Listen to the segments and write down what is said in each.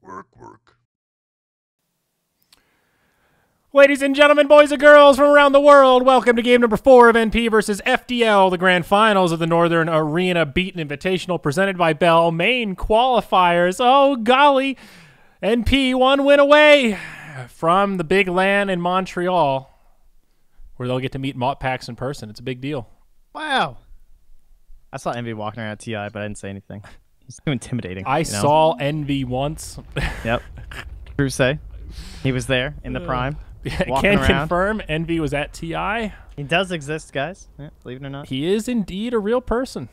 Work. Ladies and gentlemen, boys and girls from around the world, welcome to game number 4 of NP versus FDL, the grand finals of the Northern Arena Beaten Invitational presented by Bell. Main qualifiers. Oh, golly. NP 1 win away from the big LAN in Montreal, where they'll get to meet Motpax in person. It's a big deal. Wow. I saw Envy walking around at TI, but I didn't say anything. It's too intimidating. I saw Envy once. Yep. True say. He was there in the prime. Can confirm Envy was at TI. He does exist, guys. Yeah, believe it or not. He is indeed a real person.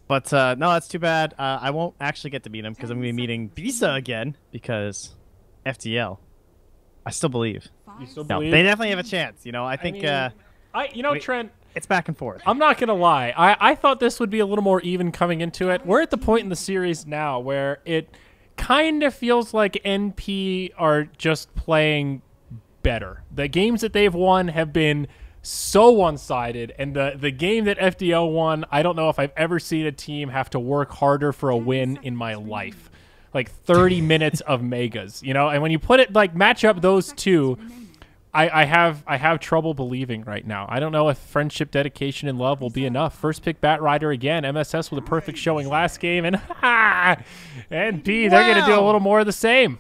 But no, that's too bad. I won't actually get to meet him because I'm going to be meeting Bisa again because FDL. I still believe. You still believe? No, they definitely have a chance. You know, I think. Trent. It's back and forth. I'm not going to lie. I thought this would be a little more even coming into it. We're at the point in the series now where it kind of feels like NP are just playing better. The games that they've won have been so one-sided, and the game that FDL won, I don't know if I've ever seen a team have to work harder for a win in my life. Like 30 minutes of megas, you know? And when you put it, like, match up those two, I have trouble believing right now. I don't know if friendship, dedication, and love will be enough. First pick Bat Rider again. MSS with a perfect showing last game. And NP, they're going to do a little more of the same.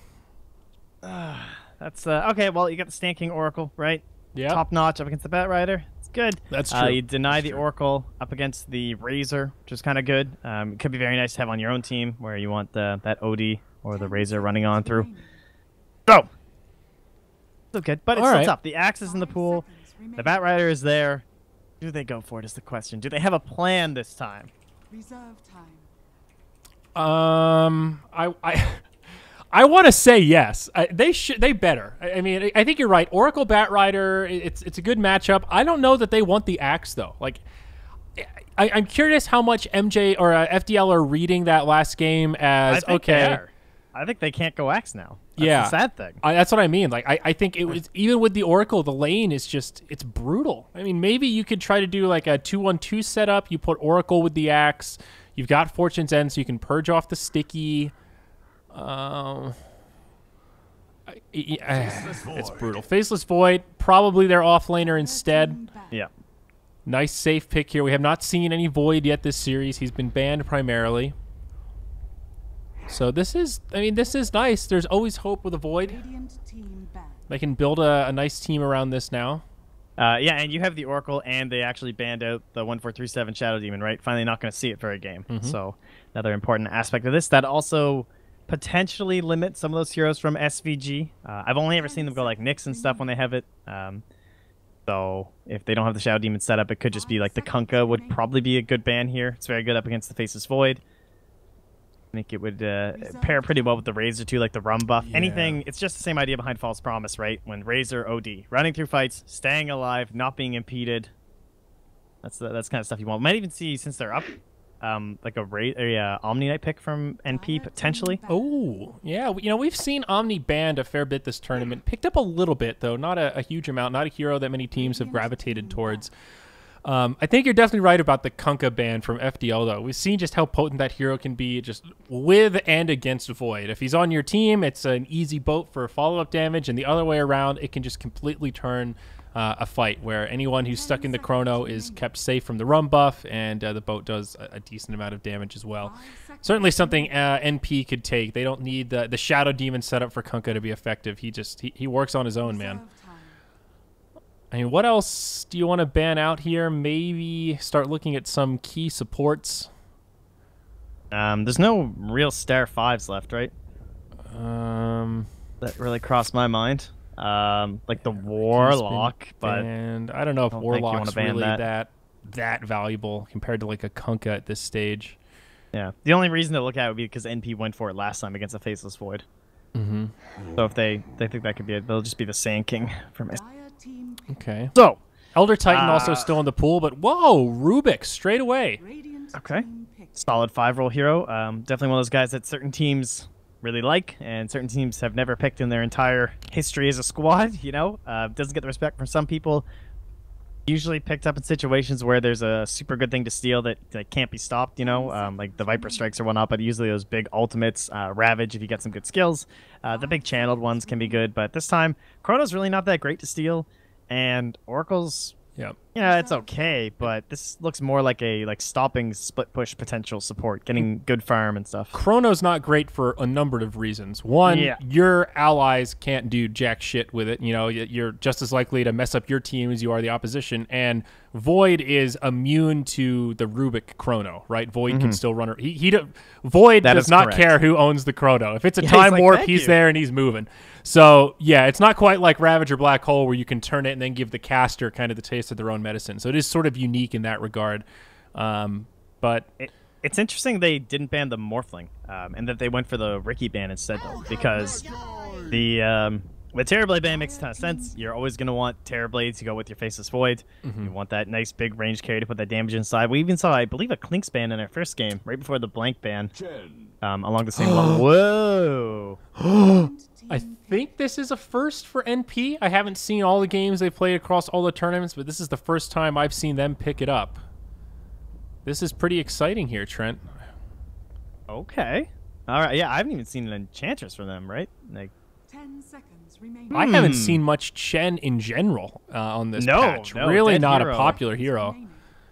That's okay. Well, you got the Stanking Oracle, right? Yeah. Top notch up against the Bat Rider. It's good. That's true. You deny the Oracle up against the Razor, which is kind of good. It could be very nice to have on your own team where you want that OD or the Razor running on through. Go. Still good, but it's still tough. The Axe is in the pool. The Bat Rider is there. Do they go for it is the question. Do they have a plan this time? Reserve time. I want to say yes. They better. I mean, I think you're right. Oracle Bat Rider, it's a good matchup. I don't know that they want the Axe though. Like, I'm curious how much MJ or FDL are reading that last game as okay. I think they can't go Axe now. That's the sad thing. That's what I mean. Like, I think it was even with the Oracle, the lane is just it's brutal. I mean, maybe you could try to do like a 2-1-2 setup. You put Oracle with the Axe. You've got Fortune's End, so you can purge off the sticky. It's brutal. Faceless Void, probably their offlaner instead. Yeah. Nice safe pick here. We have not seen any Void yet this series. He's been banned primarily. So this is nice. There's always hope with a Void. They can build a nice team around this now. Yeah, and you have the Oracle, and they actually banned out the 1437 Shadow Demon, right? Finally not going to see it for a game. So another important aspect of this. That also potentially limits some of those heroes from SVG. I've only ever seen them go like Nyx and stuff when they have it. So if they don't have the Shadow Demon set up, it could just be like the Kunkka would probably be a good ban here. It's very good up against the Faceless Void. I think it would pair pretty well with the Razor too, like the Rum buff. Yeah. Anything, it's just the same idea behind False Promise, right? When Razor OD, running through fights, staying alive, not being impeded. That's kind of stuff you want. Might even see, since they're up, like a Omni Knight pick from NP potentially. Oh, yeah. You know, we've seen Omni banned a fair bit this tournament. Picked up a little bit though, not a huge amount. Not a hero that many teams have gravitated towards. I think you're definitely right about the Kunkka ban from FDL, though. We've seen just how potent that hero can be just with and against Void. If he's on your team, it's an easy boat for follow-up damage, and the other way around, it can just completely turn a fight where anyone who's stuck in the chrono is kept safe from the Rum buff, and the boat does a decent amount of damage as well. Certainly something NP could take. They don't need the Shadow Demon setup for Kunkka to be effective. He works on his own, man. I mean, what else do you want to ban out here? Maybe start looking at some key supports. There's no real Star 5s left, right? That really crossed my mind. Like the Warlock, and I don't know if Warlock's really that valuable compared to like a Kunkka at this stage. Yeah, the only reason to look at it would be because NP went for it last time against a Faceless Void. So if they think that could be it, they'll just be the Sand King from it. Okay. So, Elder Titan also still in the pool, but whoa, Rubik straight away. Okay. Solid 5-roll hero. Definitely one of those guys that certain teams really like, and certain teams have never picked in their entire history as a squad, you know? Doesn't get the respect from some people. Usually picked up in situations where there's a super good thing to steal that can't be stopped, you know, like the Viper Strikes or whatnot, but usually those big ultimates, Ravage if you get some good skills. The big channeled ones can be good, but this time, Chrono's really not that great to steal, and Oracle's, yeah, it's okay, but this looks more like a stopping split push potential support, getting good farm and stuff. Chrono's not great for a number of reasons. One, your allies can't do jack shit with it. You know, you're just as likely to mess up your team as you are the opposition. And Void is immune to the Rubik Chrono, right? Void can still run. Void does not care who owns the Chrono. If it's a time warp, he's there and he's moving. So, yeah, it's not quite like Ravage or Black Hole where you can turn it and then give the caster kind of the taste of their own medicine. So it is sort of unique in that regard. But it's interesting they didn't ban the Morphling and that they went for the Ricky ban instead, though, because the Terrorblade ban makes a ton of sense. You're always going to want Terrorblade to go with your Faceless Void. You want that nice big range carry to put that damage inside. We even saw, I believe, a Clinks ban in our first game, right before the Blank ban, along the same line. Whoa! I think this is a first for NP. I haven't seen all the games they've played across all the tournaments, but this is the first time I've seen them pick it up. This is pretty exciting here, Trent. Okay. All right. Yeah, I haven't even seen an Enchantress from them, right? Like 10 seconds remaining. I haven't seen much Chen in general on this patch. Really not a popular hero.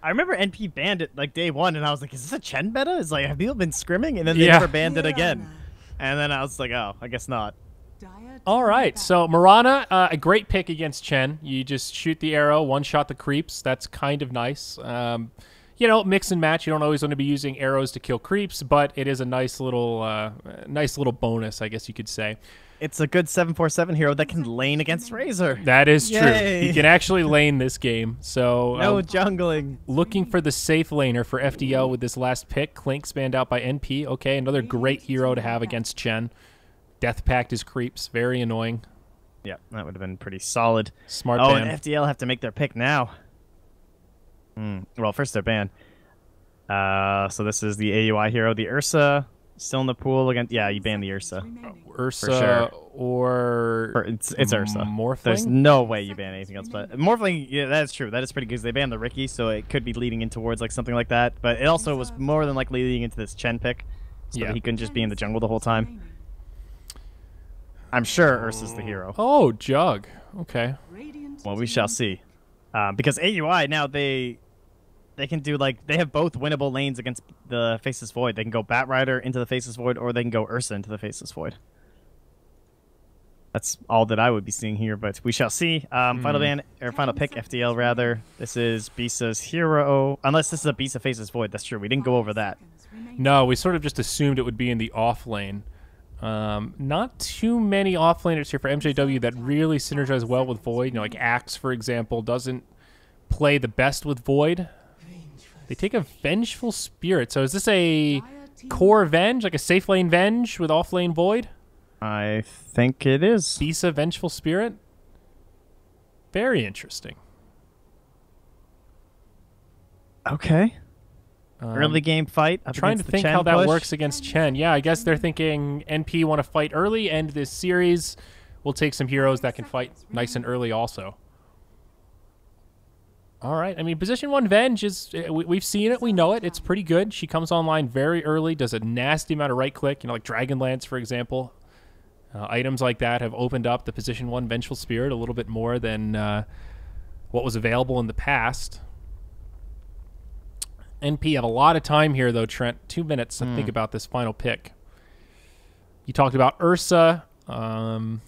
I remember NP banned it like day one, and I was like, is this a Chen beta? Is like, have people been scrimming? And then they never banned it again. And then I was like, oh, I guess not. All right, so Mirana, a great pick against Chen. You just shoot the arrow, one-shot the creeps. That's kind of nice. You know, mix and match. You don't always want to be using arrows to kill creeps, but it is a nice little bonus, I guess you could say. It's a good 7/4/7 hero that can lane against Razor. That is true. He can actually lane this game. So no jungling. Looking for the safe laner for FDL with this last pick. Clink banned out by NP. Okay, another great hero to have against Chen. Death Pact is creeps. Very annoying. Yeah, that would have been pretty solid. Smart ban. And FDL have to make their pick now. Well, first they're banned. So this is the AUI hero. The Ursa still in the pool again. Yeah, you banned the Ursa. Ursa sure. or it's Ursa. Morphling? There's no way you ban anything else. But Morphling, yeah, that's true. That is pretty good. They banned the Ricky, so it could be leading in towards like something like that. But it also was more than likely leading into this Chen pick, so that he couldn't just be in the jungle the whole time. I'm sure Ursa's the hero. Oh, Jug. Okay. Well, we shall see. Because AUI now they can do they have both winnable lanes against the Faceless Void. They can go Batrider into the Faceless Void, or they can go Ursa into the Faceless Void. That's all that I would be seeing here, but we shall see. Final pick FDL rather. This is Bisa's hero, unless this is a Bisa Faceless Void. That's true. We didn't go over that. No, we sort of just assumed it would be in the off lane. Not too many offlaners here for MJW that really synergize well with Void. You know, like Axe, for example, doesn't play the best with Void. They take a Vengeful Spirit. So is this a core Venge, like a safe lane Venge with off lane Void? I think it is. Bisa Vengeful Spirit? Very interesting. Okay. Early game fight. I'm trying to think how that works against Chen. Yeah, I guess they're thinking NP want to fight early, and this series will take some heroes that can fight nice and early also. All right. I mean, position 1 Venge is, we've seen it, we know it. It's pretty good. She comes online very early, does a nasty amount of right click, you know, like Dragonlance, for example. Items like that have opened up the position 1 Vengeful Spirit a little bit more than what was available in the past. NP have a lot of time here, though, Trent. 2 minutes to think about this final pick. You talked about Ursa. The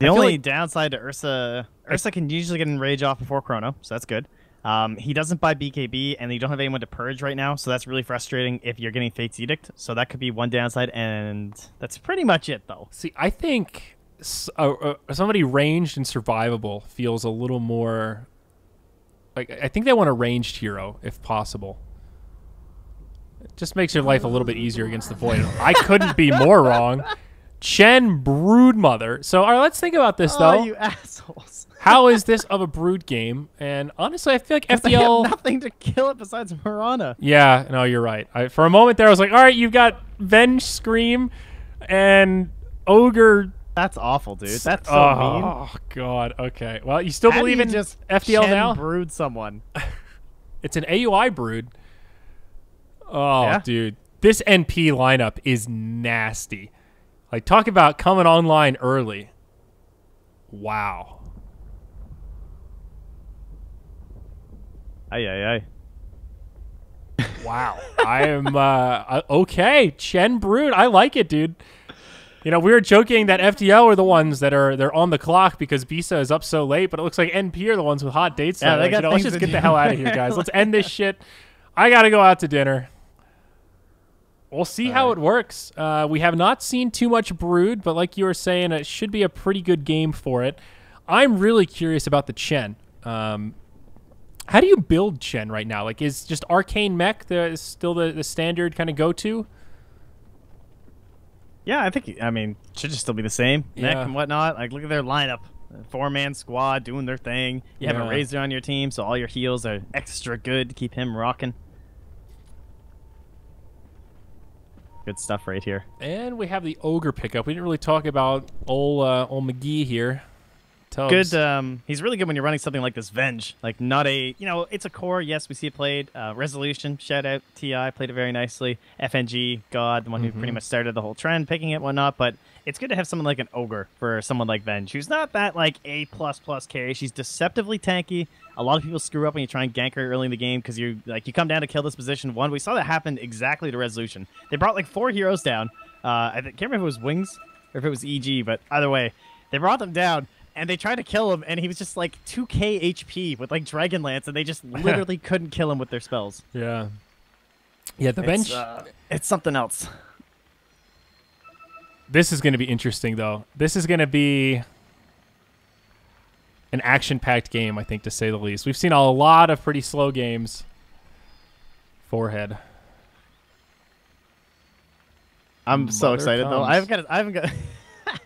only downside to Ursa can usually get Enrage off before Chrono, so that's good. He doesn't buy BKB, and you don't have anyone to purge right now, so that's really frustrating if you're getting Fate's Edict. So that could be one downside, and that's pretty much it, though. See, I think somebody ranged and survivable feels a little more... Like, I think they want a ranged hero, if possible. It just makes your life a little bit easier against the Void. I couldn't be more wrong. Chen Broodmother. So, all right, let's think about this, though. Oh, you assholes. How is this of a Brood game? And honestly, I feel like FDL... They have nothing to kill it besides Mirana. Yeah, no, you're right. For a moment there, I was like, all right, you've got Venge Scream and Ogre That's awful, dude. That's so mean. Oh God. Okay. Well, you still How believe do in you just FDL Chen now? brood someone. It's an AUI brood. Oh, Yeah? dude. This NP lineup is nasty. Like, talk about coming online early. Wow. Ay. Wow. I am okay. Chen brood. I like it, dude. You know, we were joking that FDL are the ones that they're on the clock because Bisa is up so late, but it looks like NP are the ones with hot dates. Yeah, they like, got let's things just to get the do. hell out of here, guys. Let's end this shit. I got to go out to dinner. We'll see how it works. We have not seen too much brood, but like you were saying, it should be a pretty good game for it. I'm really curious about the Chen. How do you build Chen right now? Like, is just Arcane Mech still the standard kind of go-to? Yeah, I mean, should just still be the same. Neck Yeah. and whatnot. Like, look at their lineup. 4-man squad doing their thing. You have a Yeah. Razor on your team, so all your heals are extra good to keep him rocking. Good stuff right here. And we have the Ogre pickup. We didn't really talk about old McGee here. Good. He's really good when you're running something like this Venge. Like, not a, it's a core. Yes, we see it played. Resolution, shout out. TI played it very nicely. FNG, God, the one who pretty much started the whole trend, picking it, whatnot. But it's good to have someone like an Ogre for someone like Venge, who's not that, like, A++ carry. She's deceptively tanky. A lot of people screw up when you try and gank her early in the game because you come down to kill this position. We saw that happen exactly to Resolution. They brought, like, 4 heroes down. I can't remember if it was Wings or if it was EG, but either way, they brought them down. And they tried to kill him, and he was just like 2k HP with like Dragonlance, and they just literally couldn't kill him with their spells. Yeah. Yeah, the bench. It's something else. This is going to be interesting, though. This is going to be an action-packed game, I think, to say the least. We've seen a lot of pretty slow games. Forehead. I'm so Mother excited though. comes. I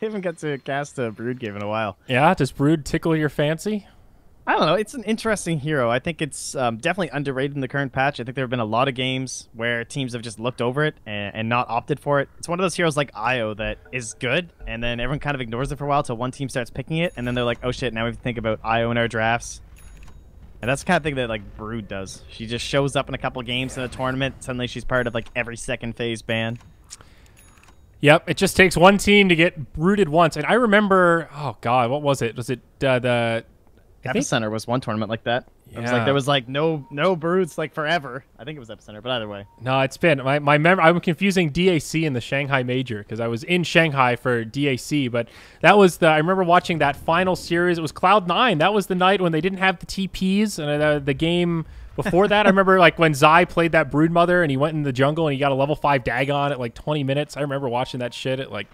haven't got to cast a Brood game in a while. Yeah, does Brood tickle your fancy? I don't know. It's an interesting hero. I think it's definitely underrated in the current patch. I think there have been a lot of games where teams have just looked over it and not opted for it. It's one of those heroes like Io that is good, and then everyone kind of ignores it for a while until one team starts picking it, and then they're like, oh shit, now we have to think about Io in our drafts. And that's the kind of thing that like Brood does. She just shows up in a couple games in a tournament. Suddenly she's part of like every second phase ban. Yep, it just takes one team to get rooted once. And I remember, oh God, what was it? Was it the... Epicenter was one tournament like that. It was like there was like no Broods like forever. I think it was Epicenter, but either way. No, it's been I'm confusing DAC and the Shanghai Major because I was in Shanghai for DAC, but that was I remember watching that final series. It was Cloud9. That was the night when they didn't have the TPs, and the game before that, I remember like when Zai played that Broodmother and he went in the jungle and he got a level 5 Dagon at like 20 minutes. I remember watching that shit at like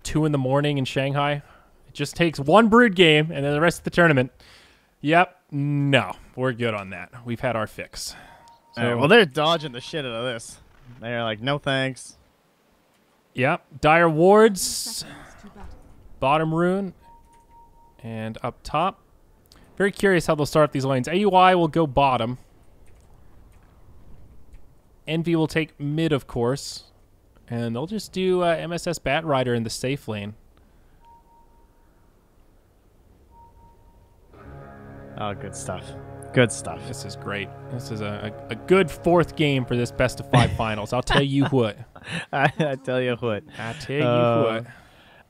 2 in the morning in Shanghai. It just takes one Brood game and then the rest of the tournament. Yep. No, we're good on that. We've had our fix. So, well, they're dodging the shit out of this. They're like, no thanks. Yep. Dire Wards, Seconds to battle. bottom rune, and up top. Very curious how they'll start these lanes. AUI will go bottom. Envy will take mid, of course. And they'll just do MSS Bat Rider in the safe lane. Oh, good stuff. Good stuff. This is great. This is a good 4th game for this best of 5 finals. I'll tell you what. I tell you what. I tell you what.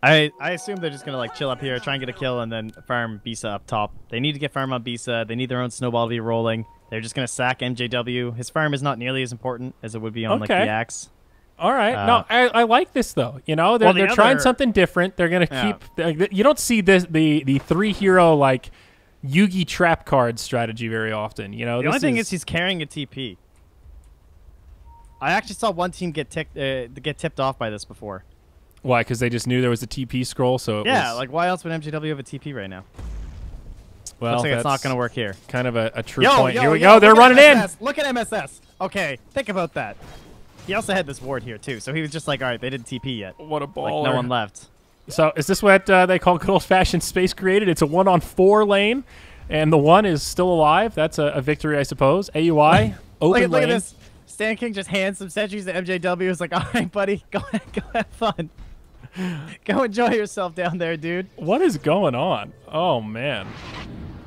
I assume they're just going to like chill up here, try and get a kill, and then farm Bisa up top. They need to get farm on Bisa. They need their own snowball to be rolling. They're just going to sack MJW. His farm is not nearly as important as it would be on like the Axe. All right. No, I like this, though. You know, they're trying something different. They're going to keep... You don't see this the 3-hero, like, Yugi trap card strategy very often. You know, the only thing is he's carrying a TP. I actually saw one team get tipped off by this before. Why? Because they just knew there was a TP scroll, so it was... like why else would MJW have a TP right now? Well, looks like it's not going to work here. Kind of a true point. Here we go. go. They're running in. Look at MSS. Okay, think about that. He also had this ward here too, so he was just like, all right, they didn't TP yet. What a baller. Like, no one left. So is this what they call good old-fashioned space created? It's a 1-on-4 lane, and the 1 is still alive. That's a victory, I suppose. AUI, open lane. Look at this. Stan King just hands some sentries to MJW. It's like, all right, buddy, go have fun. Go enjoy yourself down there, dude. What is going on? Oh, man.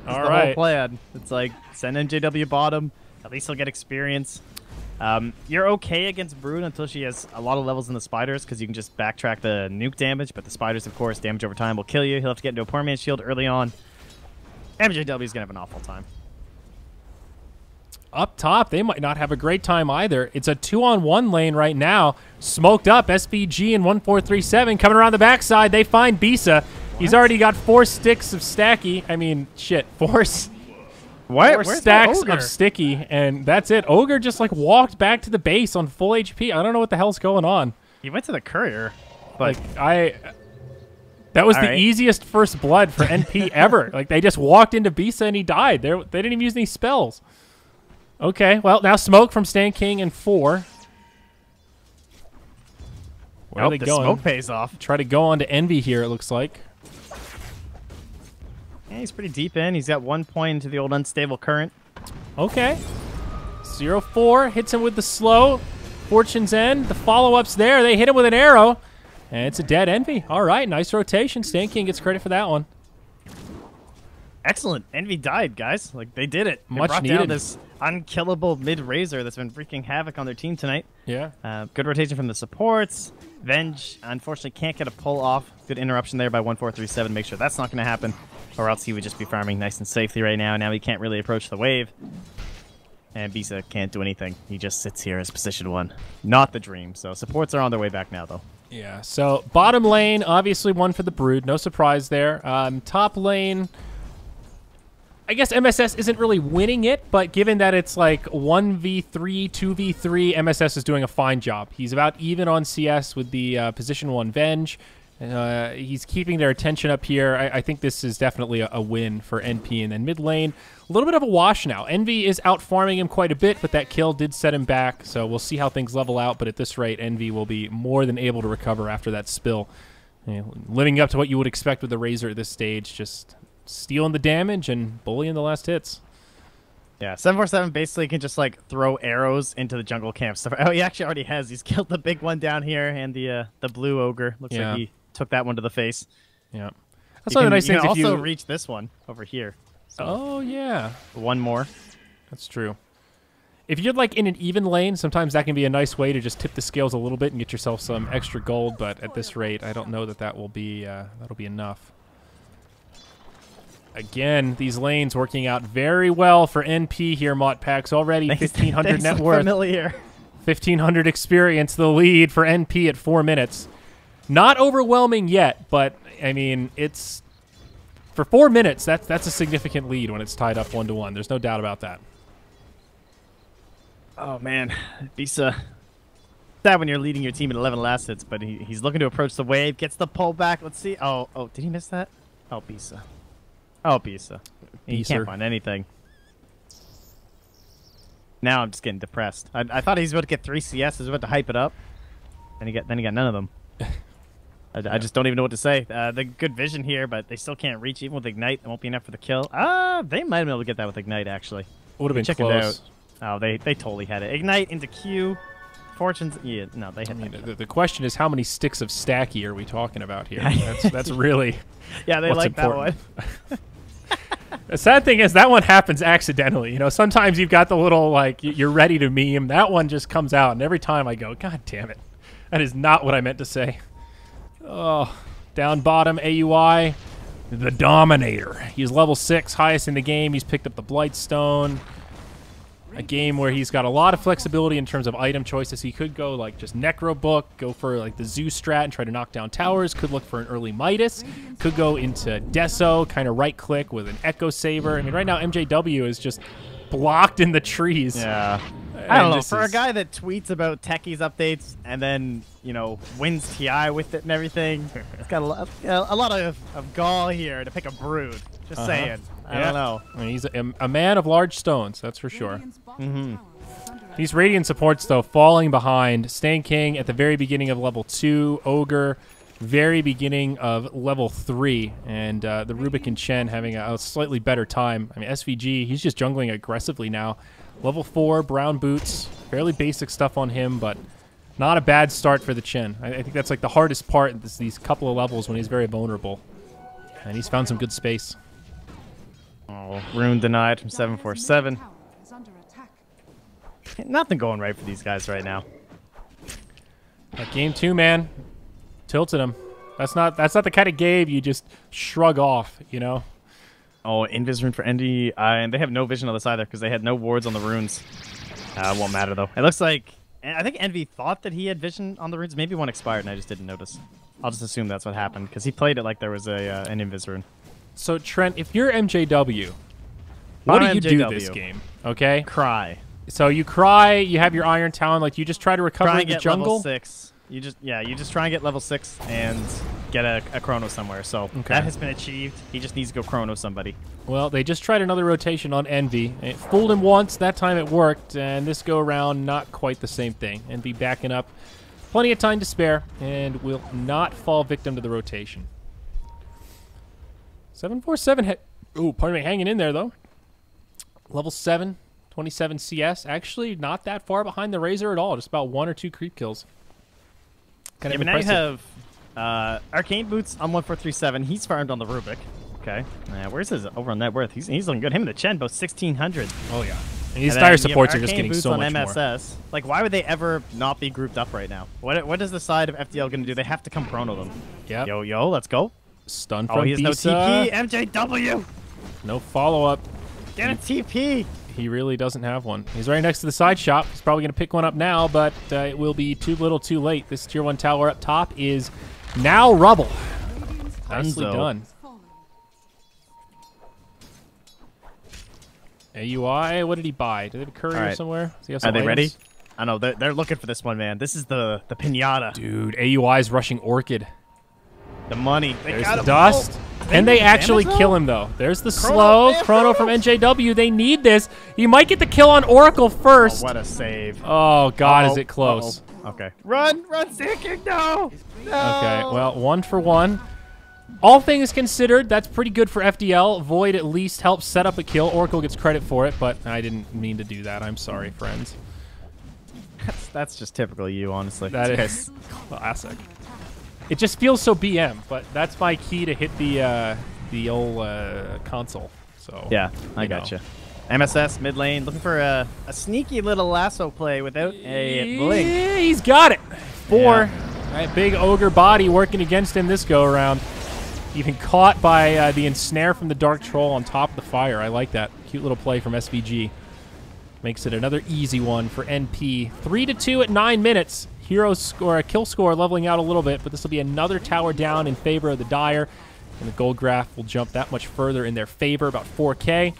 That's All the right. whole plan. It's like, send MJW bottom. At least he'll get experience. You're okay against Brood until she has a lot of levels in the spiders, because you can just backtrack the nuke damage, but the spiders, of course, damage over time will kill you. He'll have to get into a poor man's shield early on. MJW is going to have an awful time. Up top, they might not have a great time either. It's a 2-on-1 lane right now. Smoked up, SVG and 1437 coming around the backside. They find Bisa. He's already got 4 sticks of stacky. I mean, shit, 4 stacks of sticky, and that's it. Ogre just like walked back to the base on full HP. I don't know what the hell's going on. He went to the courier. But that was the easiest first blood for NP ever. Like, they just walked into Bisa and he died. They didn't even use any spells. Okay, well, now smoke from Stan King and 4. Where are they going? Smoke pays off. Try to go on to Envy here, it looks like. Yeah, he's pretty deep in. He's got 1 point into the old unstable current. Okay. 0-4 hits him with the slow. Fortune's End. The follow-up's there. They hit him with an arrow. And it's a dead Envy. All right, nice rotation. Stan King gets credit for that one. Excellent. Envy died, guys. Like, they did it. They Much brought needed. down this unkillable mid-razor that's been wreaking havoc on their team tonight. Yeah. Good rotation from the supports. Venge, unfortunately, can't get a pull off. Good interruption there by 1437. Make sure that's not going to happen, or else he would just be farming nice and safely right now. Now he can't really approach the wave. And Bisa can't do anything. He just sits here as position 1. Not the dream. So supports are on their way back now, though. Yeah, so bottom lane, obviously one for the Brood. No surprise there. Top lane, I guess MSS isn't really winning it, but given that it's like 1v3, 2v3, MSS is doing a fine job. He's about even on CS with the position 1 Venge. He's keeping their attention up here. I think this is definitely a win for NP. And then mid lane, a little bit of a wash now. Envy is out farming him quite a bit, but that kill did set him back. So we'll see how things level out. But at this rate, Envy will be more than able to recover after that spill. Living up to what you would expect with the Razor at this stage, just stealing the damage and bullying the last hits. Yeah, 747 basically can just like throw arrows into the jungle camp stuff. Oh, he actually already has. He's killed the big one down here and the blue ogre. Looks like he took that one to the face. Yeah, that's one of the nice things. You can also reach this one over here. So oh yeah, one more. That's true. If you're like in an even lane, sometimes that can be a nice way to just tip the scales a little bit and get yourself some extra gold. But at this rate, I don't know that that will be that'll be enough. Again, these lanes working out very well for NP here. Motpack's already 1,500 net worth. Familiar. 1,500 experience, the lead for NP at 4 minutes. Not overwhelming yet, but I mean, it's for 4 minutes. That's a significant lead when it's tied up 1-1. There's no doubt about that. Oh man, Bisa. Sad when you're leading your team at 11 last hits, but he's looking to approach the wave. Gets the pull back. Let's see. Oh, did he miss that? Oh, Bisa. Oh, Bisa. He can't find anything. Now I'm just getting depressed. I thought he was about to get 3 CS. He was about to hype it up. Then he got none of them. I just don't even know what to say. The good vision here, but they still can't reach. Even with Ignite, it won't be enough for the kill. They might have been able to get that with Ignite, actually. Would have been Check close. It out. Oh, they totally had it. Ignite into Q. Fortunes. Yeah, no, they had the question is, how many sticks of stacky are we talking about here? That's really yeah, they like important. that one. The sad thing is that one happens accidentally. You know, sometimes you've got the little, like, you're ready to meme. That one just comes out, and every time I go, God damn it. That is not what I meant to say. Oh, down bottom, AUI, the Dominator. He's level 6, highest in the game. He's picked up the Blightstone. A game where he's got a lot of flexibility in terms of item choices. He could go like just Necro Book, go for like the Zeus strat and try to knock down towers. Could look for an early Midas. Could go into Deso, kind of right click with an Echo Saver. I mean, right now MJW is just blocked in the trees. Yeah. I don't know. For a guy that tweets about techies updates and then, you know, wins TI with it and everything, it's got a lot of gall here to pick a Brood. Just saying. I don't know. I mean, he's a man of large stones, that's for sure. These Radiant supports, though, falling behind. Stan King at the very beginning of level 2. Ogre, very beginning of level 3. And the Rubik and Chen having a slightly better time. I mean, SVG, he's just jungling aggressively now. Level 4, brown boots. Fairly basic stuff on him, but Not a bad start for the Chen. I think that's like the hardest part in these couple of levels when he's very vulnerable. And he's found some good space. Oh, rune denied from 747. Nothing going right for these guys right now. That game 2, man. Tilted him. That's not the kind of game you just shrug off, you know? Oh, invis rune for Envy. And they have no vision on this either because they had no wards on the runes. Won't matter, though. It looks like... I think Envy thought that he had vision on the runes. Maybe one expired and I just didn't notice. I'll just assume that's what happened because he played it like there was an invis rune. So, Trent, if you're MJW, what do you do this game? Okay? Cry. So you cry, you have your Iron Talon, like you just try to recover in the jungle? Level 6. You just try and get level 6 and get a Chrono somewhere. So that has been achieved. He just needs to go Chrono somebody. Well, they just tried another rotation on Envy. It fooled him once, that time it worked, and this go around, not quite the same thing. Envy backing up. Plenty of time to spare, and will not fall victim to the rotation. 747 hanging in there, though. Level 7, 27 CS. Actually, not that far behind the Razor at all. Just about 1 or 2 creep kills. Kind of impressive. Now you have Arcane Boots on 1437. He's farmed on the Rubik. Okay. Where's his over on net worth? He's looking good. Him and the Chen both 1600. Oh, yeah. And these dire supports are just getting so much MSS. more. Like, why would they ever not be grouped up right now? What is the side of FDL going to do? They have to come chrono them. Yep. Yo, let's go. Stun from he has no TP. MJW. No follow-up. Get a TP. He really doesn't have one. He's right next to the side shop. He's probably going to pick one up now, but it will be too little too late. This tier 1 tower up top is now rubble. Nicely done. AUI, what did he buy? Did they have a courier somewhere? Are they ready? I know, they're looking for this one, man. This is the pinata. Dude, AUI is rushing Orchid. The money. There's the dust. And they actually kill him, though. There's the slow Chrono from NJW. They need this. You might get the kill on Oracle first. Oh, what a save. Oh, God, is it close. Okay. Run, Seeking, no! Okay, well, 1 for 1. All things considered, that's pretty good for FDL. Void at least helps set up a kill. Oracle gets credit for it, but I didn't mean to do that. I'm sorry, friends. That's just typical you, honestly. That is classic. It just feels so BM, but that's my key to hit the old console. So yeah, I gotcha. MSS mid lane looking for a sneaky little lasso play without a blink. Yeah, he's got it. 4. That big ogre body working against him this go around. Even caught by the ensnare from the Dark Troll on top of the fire. I like that. Cute little play from SVG. Makes it another easy one for NP. 3-2 at 9 minutes. Hero score, kill score leveling out a little bit, but this will be another tower down in favor of the Dire. And the gold graph will jump that much further in their favor, about 4K.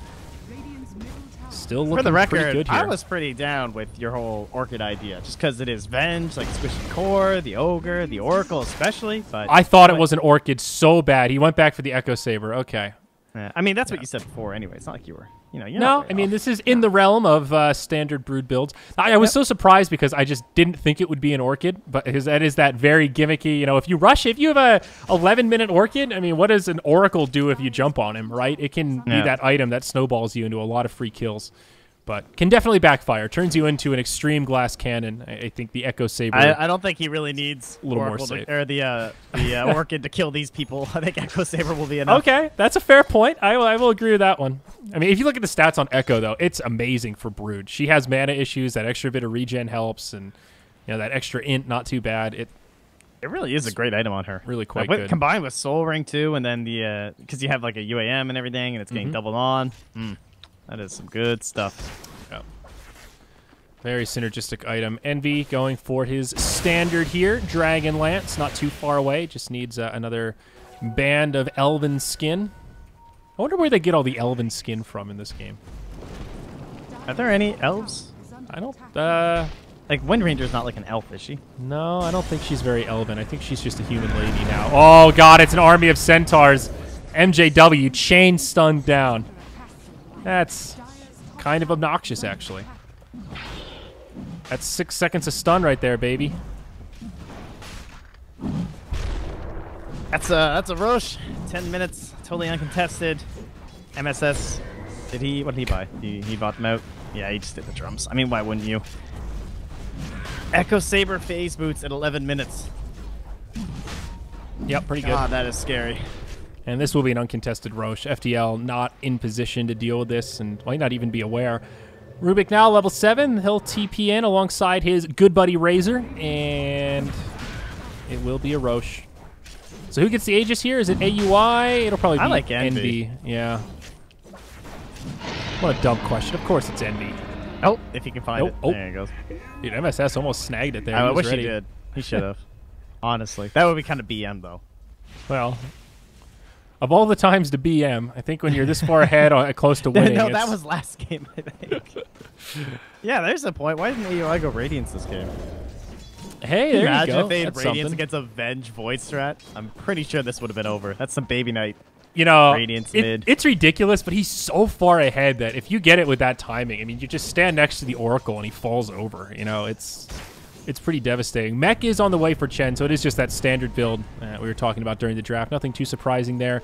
Still looking for the record, pretty good here. I was pretty down with your whole Orchid idea, just because it is Venge, like Squishy Core, the Ogre, the Oracle especially. But I thought it was an Orchid so bad. He went back for the Echo Saber. Okay. I mean, that's what you said before anyway. It's not like you were, you're no, I mean, this is in the realm of standard Brood builds. I was so surprised because I just didn't think it would be an Orchid, but that is that very gimmicky, if you rush, if you have a 11-minute Orchid, I mean, what does an Oracle do if you jump on him, right? It can be that item that snowballs you into a lot of free kills. But can definitely backfire. Turns you into an extreme glass cannon. I think the Echo Saber. I don't think he really needs a little more safe. Or the Orchid to kill these people. I think Echo Saber will be enough. Okay, that's a fair point. I will agree with that one. I mean, if you look at the stats on Echo, though, it's amazing for Brood. She has mana issues. That extra bit of regen helps, and that extra int, not too bad. It really is a great item on her. Really quite good. Combined with Soul Ring too, and then the because you have like a UAM and everything, and it's getting doubled on. That is some good stuff. Yep. Very synergistic item. Envy going for his standard here. Dragon Lance, not too far away. Just needs another band of elven skin. I wonder where they get all the elven skin from in this game. Are there any elves? I don't... like, Wind Ranger's not like an elf, is she? No, I don't think she's very elven. I think she's just a human lady now. Oh, God, it's an army of centaurs. MJW, chain stunned down. That's kind of obnoxious, actually. That's 6 seconds of stun right there, baby. That's a Roche. 10 minutes, totally uncontested. MSS. What did he buy? He bought them out. Yeah, he just did the drums. I mean, why wouldn't you? Echo Saber phase boots at 11 minutes. Yep, pretty good. God, that is scary. And this will be an uncontested Roche. FDL not in position to deal with this and might not even be aware. Rubik now level 7. He'll TP in alongside his good buddy Razor, and it will be a Roche. So who gets the Aegis here? Is it AUI? It'll probably be like Envy. Yeah. What a dumb question. Of course it's Envy. Oh, if he can find it. Oh. There he goes. Dude, MSS almost snagged it there. I He was wish ready. he did. He should have. Honestly. That would be kind of BM, though. Well, of all the times to BM, I think when you're this far ahead or close to winning, No, that was last game, I think. Yeah, there's a point. Why didn't AUI go Radiance this game? Hey, there you Imagine go. if they had That's Radiance something. against a Venge Void strat. I'm pretty sure this would have been over. That's some baby night. You know, Radiance mid. it's ridiculous, but he's so far ahead that if you get it with that timing, I mean, you just stand next to the Oracle and he falls over. You know, it's pretty devastating. Mech is on the way for Chen, so it is just that standard build we were talking about during the draft. Nothing too surprising there.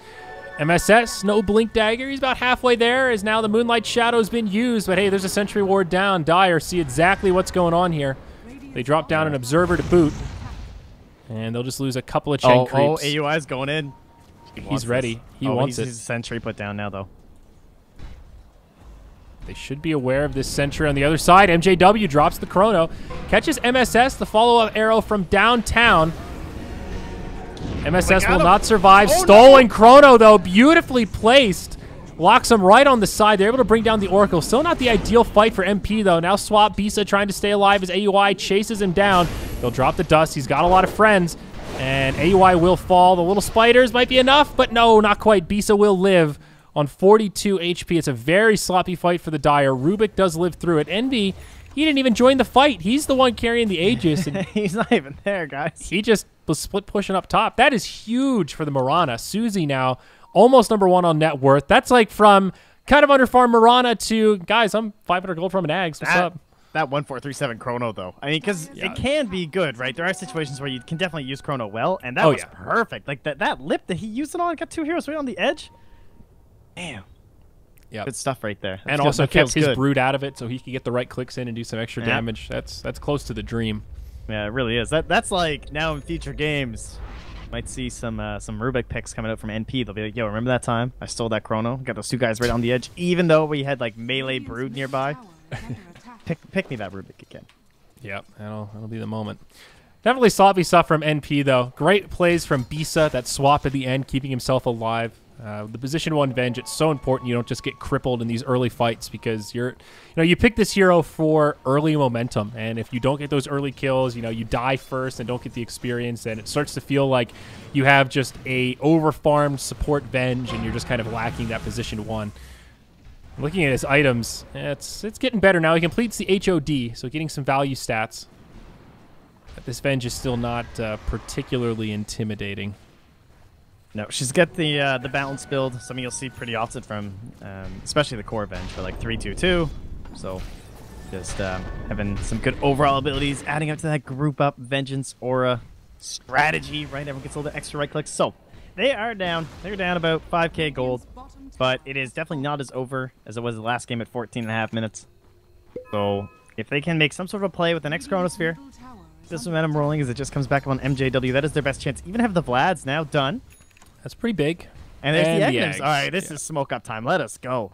MSS, no Blink Dagger. He's about halfway there as now the Moonlight Shadow's been used, but hey, there's a Sentry Ward down. Dire see exactly what's going on here. They drop down an Observer to boot, and they'll just lose a couple of Chen creeps. AUI's going in. He's ready. He wants it. He's a Sentry put down now, though. They should be aware of this Sentry on the other side. MJW drops the Chrono. Catches MSS, the follow-up arrow from downtown. MSS will not survive. Stolen Chrono, though, beautifully placed. Locks him right on the side. They're able to bring down the Oracle. Still not the ideal fight for MP, though. Now Swap Bisa trying to stay alive as AUI chases him down. He'll drop the dust. He's got a lot of friends. And AUI will fall. The little spiders might be enough, but no, not quite. Bisa will live on 42 HP. It's a very sloppy fight for the Dire. Rubik does live through it. Envy, he didn't even join the fight. He's the one carrying the Aegis. And he's not even there, guys. he just was split pushing up top. That is huge for the Mirana. Susie now almost #1 on net worth. That's like from kind of underfarm Mirana to, guys, I'm 500 gold from an Ags. What's up? That 1437 Chrono, though. I mean, because it can be good, right? There are situations where you can definitely use Chrono well, and that was perfect. Like that lip that he used it on, got 2 heroes right on the edge. Damn. Yeah. Good stuff right there. And also kept his Brood out of it so he could get the right clicks in and do some extra damage. That's close to the dream. Yeah, it really is. That's like now in future games, might see some Rubik picks coming out from NP. They'll be like, yo, remember that time I stole that Chrono? Got those 2 guys right on the edge, even though we had like melee Brood nearby. Pick me that Rubik again. Yep, that'll be the moment. Definitely sloppy stuff from NP, though. Great plays from Bisa, that swap at the end, keeping himself alive. The position 1 Venge, it's so important you don't just get crippled in these early fights because you pick this hero for early momentum, and if you don't get those early kills, you die first and don't get the experience, and it starts to feel like you have just a overfarmed support Venge and you're just kind of lacking that position 1. Looking at his items, it's getting better now. He completes the HOD, so getting some value stats. But this Venge is still not particularly intimidating. No, she's got the balance build, something you'll see pretty often from, especially the core Venge for like 3-2-2. So just having some good overall abilities, adding up to that group up Vengeance aura strategy, right? Everyone gets a little extra right clicks. So they are down. They're down about 5k gold. But it is definitely not as over as it was the last game at 14.5 minutes. So if they can make some sort of a play with the next Chronosphere, this momentum rolling as it just comes back up on MJW, that is their best chance. Even have the Vlads now done. That's pretty big. And there's the Eggnums. All right, this is smoke up time. Let us go.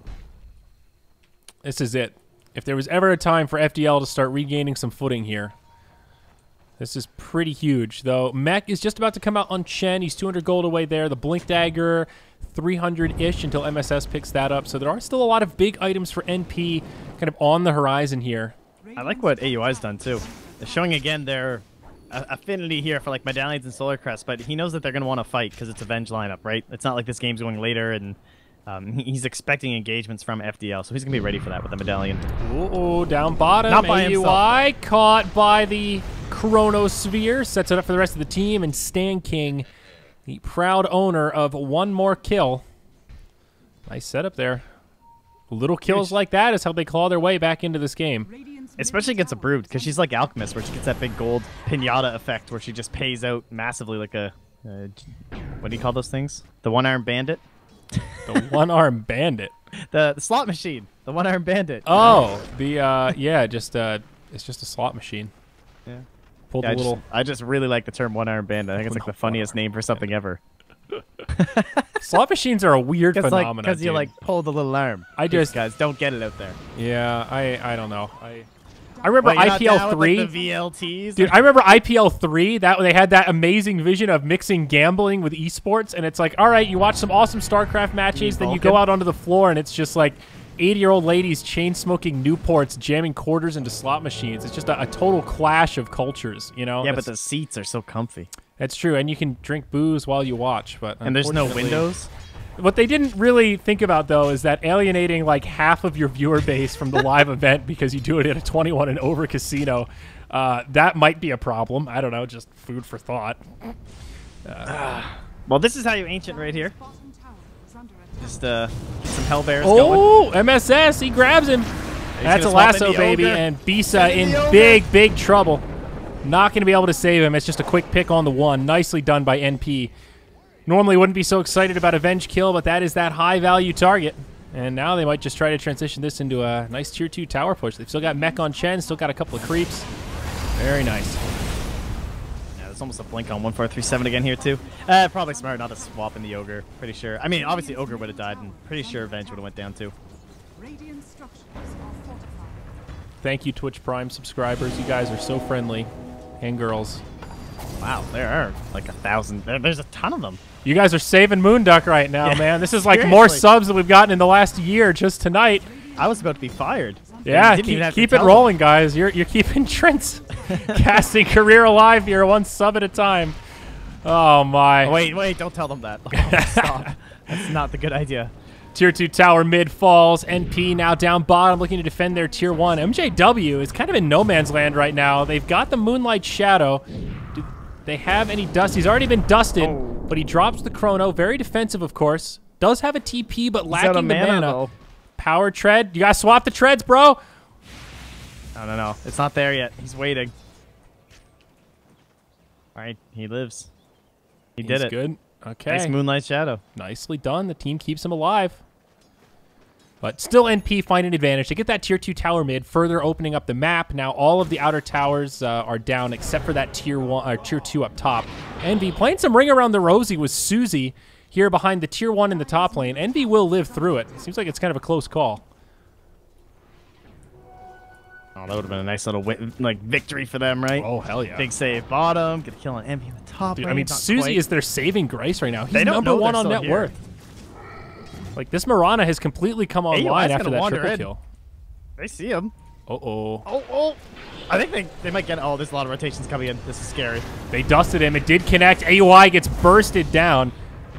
This is it. If there was ever a time for FDL to start regaining some footing here, this is pretty huge. Though Mech is just about to come out on Chen. He's 200 gold away there. The Blink Dagger, 300-ish until MSS picks that up. So there are still a lot of big items for NP kind of on the horizon here. I like what AUI's done, too. They're showing, again, their affinity here for, like, Medallions and Solar Crest, but he knows that they're going to want to fight because it's a Venge lineup, right? It's not like this game's going later, and he's expecting engagements from FDL, so he's going to be ready for that with the Medallion. Ooh, down bottom. Not by AUI caught by the Chronosphere. Sets it up for the rest of the team, and Stan King, the proud owner of 1 more kill. Nice setup there. Little kills like that is how they claw their way back into this game. Especially against a Brood, because she's like Alchemist, where she gets that big gold pinata effect, where she just pays out massively like a... what do you call those things? The one-armed bandit? The one-armed bandit? The slot machine. The one-armed bandit. Oh, the, yeah, just, it's just a slot machine. Yeah. Pulled Yeah, a little. I just really like the term one-arm bandit. I think it's like the funniest name for something ever. Slot machines are a weird phenomenon. Because you like pull the little arm. Just guys don't get it out there. Yeah, I don't know. I remember Wait, IPL 3. Like the VLTs? Dude, I remember IPL 3. That they had that amazing vision of mixing gambling with esports, and it's like, all right, you watch some awesome StarCraft matches, then you go out onto the floor, and it's just like 80-year-old ladies chain smoking Newports, jamming quarters into slot machines. It's just a total clash of cultures, you know. Yeah, but the seats are so comfy. That's true, and you can drink booze while you watch, but and there's no windows. What they didn't really think about, though, is that alienating like half of your viewer base from the live event because you do it at a 21 and over casino, that might be a problem. I don't know, just food for thought. Well, this is how you ancient right here. Just get some hell bears going. Oh, MSS, he grabs him. That's a lasso, baby, and Bisa in big trouble. Not going to be able to save him. It's just a quick pick on the one. Nicely done by NP. Normally wouldn't be so excited about Avenge Kill, but that is that high-value target. And now they might just try to transition this into a nice Tier 2 tower push. They've still got mech on Chen, still got a couple of creeps. Very nice. Yeah, there's almost a blink on 1437 again here, too. Probably smart not to swap in the Ogre, pretty sure. I mean, obviously Ogre would have died, and pretty sure Avenge would have went down, too. Radiant structures are fortified. Thank you, Twitch Prime subscribers. You guys are so friendly. And girls. Wow, there are like 1,000. There's a ton of them. You guys are saving Moonduck right now, man. This is like Seriously. more subs than we've gotten in the last year just tonight. I was about to be fired. Yeah, keep it rolling, guys. You're keeping Trent's casting career alive here, one sub at a time. Oh, my. Oh, wait, don't tell them that. Oh, stop. That's not the good idea. Tier 2 tower mid falls. NP now down bottom looking to defend their Tier 1. MJW is kind of in no man's land right now. They've got the Moonlight Shadow. Do they have any dust? He's already been dusted, but he drops the Chrono. Very defensive, of course. Does have a TP, but lacking the mana. Power tread. You got to swap the treads, bro. No. It's not there yet. He's waiting. All right, he lives. He did it. Good. Okay. Nice Moonlight Shadow. Nicely done. The team keeps him alive. But still NP find an advantage. They get that Tier 2 tower mid, further opening up the map. Now all of the outer towers are down except for that Tier 2 up top. Envy playing some Ring Around the Rosie with Susie here behind the Tier 1 in the top lane. Envy will live through it. Seems like it's kind of a close call. Oh, that would have been a nice little victory for them, right? Oh, hell yeah. Big save bottom. Get a kill on Envy in the top lane. I mean, Susie is their saving grace right now. He's number #1 on net worth. Like, this Mirana has completely come online after that triple kill. They see him. Oh. I think they might get... Oh, there's a lot of rotations coming in. This is scary. They dusted him. It did connect. AUI gets bursted down.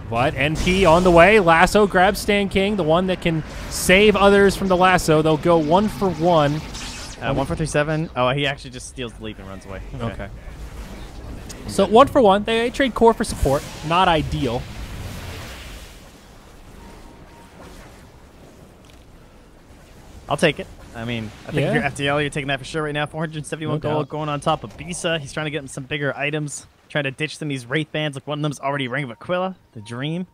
But NP on the way. Lasso grabs Stan King, the one that can save others from the lasso. They'll go 1 for 1. 1437. Oh, he actually just steals the leap and runs away. Okay. So 1 for 1. They trade core for support. Not ideal. I'll take it. I mean, I think if you're FDL, you're taking that for sure right now. 471 gold going on top of Bisa. He's trying to get him some bigger items. Trying to ditch them these Wraith Bands. Like one of them's already Ring of Aquila, the Dream.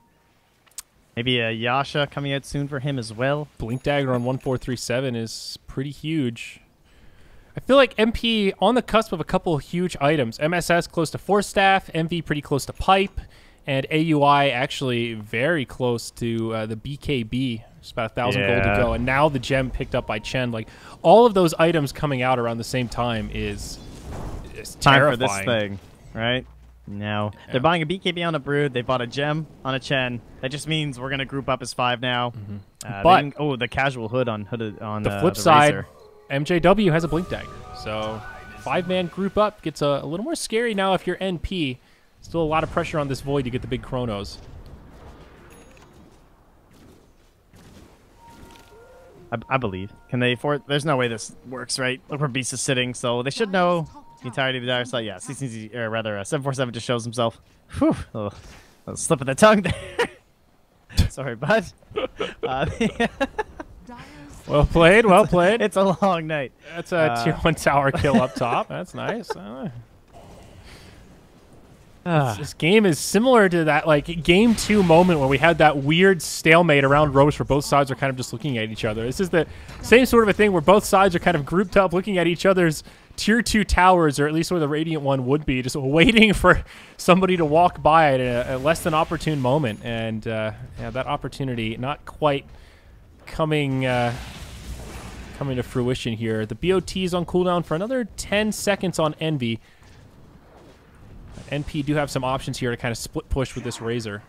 Maybe a Yasha coming out soon for him as well. Blink Dagger on 1437 is pretty huge. I feel like MP on the cusp of a couple of huge items. MSS close to Force Staff, MV pretty close to Pipe, and AUI actually very close to the BKB. Just about 1,000 gold to go. And now the gem picked up by Chen. Like, all of those items coming out around the same time is terrifying. Time for this thing, right? Now, they're buying a BKB on a Brood. They bought a gem on a Chen. That just means we're going to group up as 5 now. But the casual hood on the flip side, Racer. MJW has a Blink Dagger. So 5-man group up gets a little more scary now if you're NP. Still a lot of pressure on this Void to get the big Chronos. I believe. Can they afford? There's no way this works, right? Look where Beast is sitting, so they should know the entirety of the dire side. Yeah, CCC, or rather, 747 just shows himself. Whew. Oh, a slip of the tongue there. Sorry, bud. Well played, well played. It's a long night. That's a Tier 1 tower kill up top. That's nice. This game is similar to that like game 2 moment where we had that weird stalemate around Roche where both sides are kind of just looking at each other. This is the same sort of a thing where both sides are kind of grouped up looking at each other's tier 2 towers, or at least where the Radiant one would be, just waiting for somebody to walk by at a less than opportune moment. And yeah, that opportunity not quite coming to fruition here. The BOT is on cooldown for another 10 seconds on Envy. NP do have some options here to kind of split push with this Razor.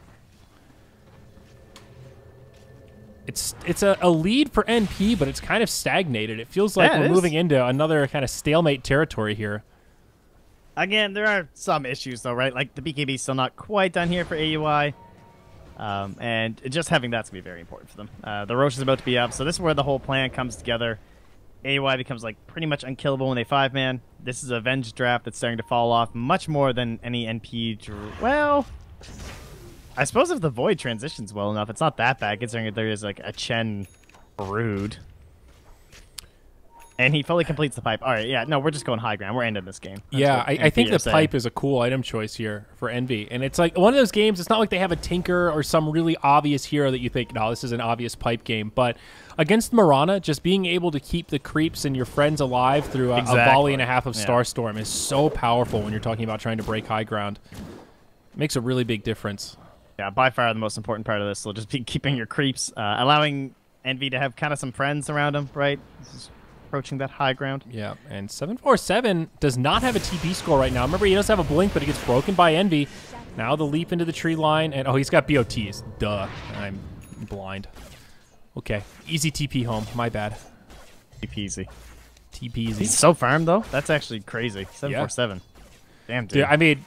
It's a lead for NP, but it's kind of stagnated. It feels like we're moving into another kind of stalemate territory here. Again, there are some issues, though, right? Like, the BKB still not quite done here for AUI. And just having that's going to be very important for them. The Roche is about to be up, so this is where the whole plan comes together. AUI becomes, like, pretty much unkillable when they 5-man. This is a Venge draft that's starting to fall off much more than any NP... Well... I suppose if the Void transitions well enough, it's not that bad, considering that there is, like, a Chen Brood. And he fully completes the pipe. All right, yeah, no, we're just going high ground. We're ending this game. That's yeah, I think the pipe is a cool item choice here for Envy. And it's like one of those games, it's not like they have a Tinker or some really obvious hero that you think, no, this is an obvious pipe game. But against Mirana, just being able to keep the creeps and your friends alive through a volley and a half of Starstorm is so powerful when you're talking about trying to break high ground. It makes a really big difference. Yeah, by far the most important part of this will just be keeping your creeps, allowing Envy to have kind of some friends around him, right? Approaching that high ground. Yeah, and 747 does not have a TP score right now. Remember, he does have a blink, but he gets broken by Envy. Now the leap into the tree line, and oh, he's got BOTs. Duh, I'm blind. Okay, easy TP home. My bad. TP easy. TP easy. He's so farmed, though. That's actually crazy. 747. Yeah. Damn, dude. I mean...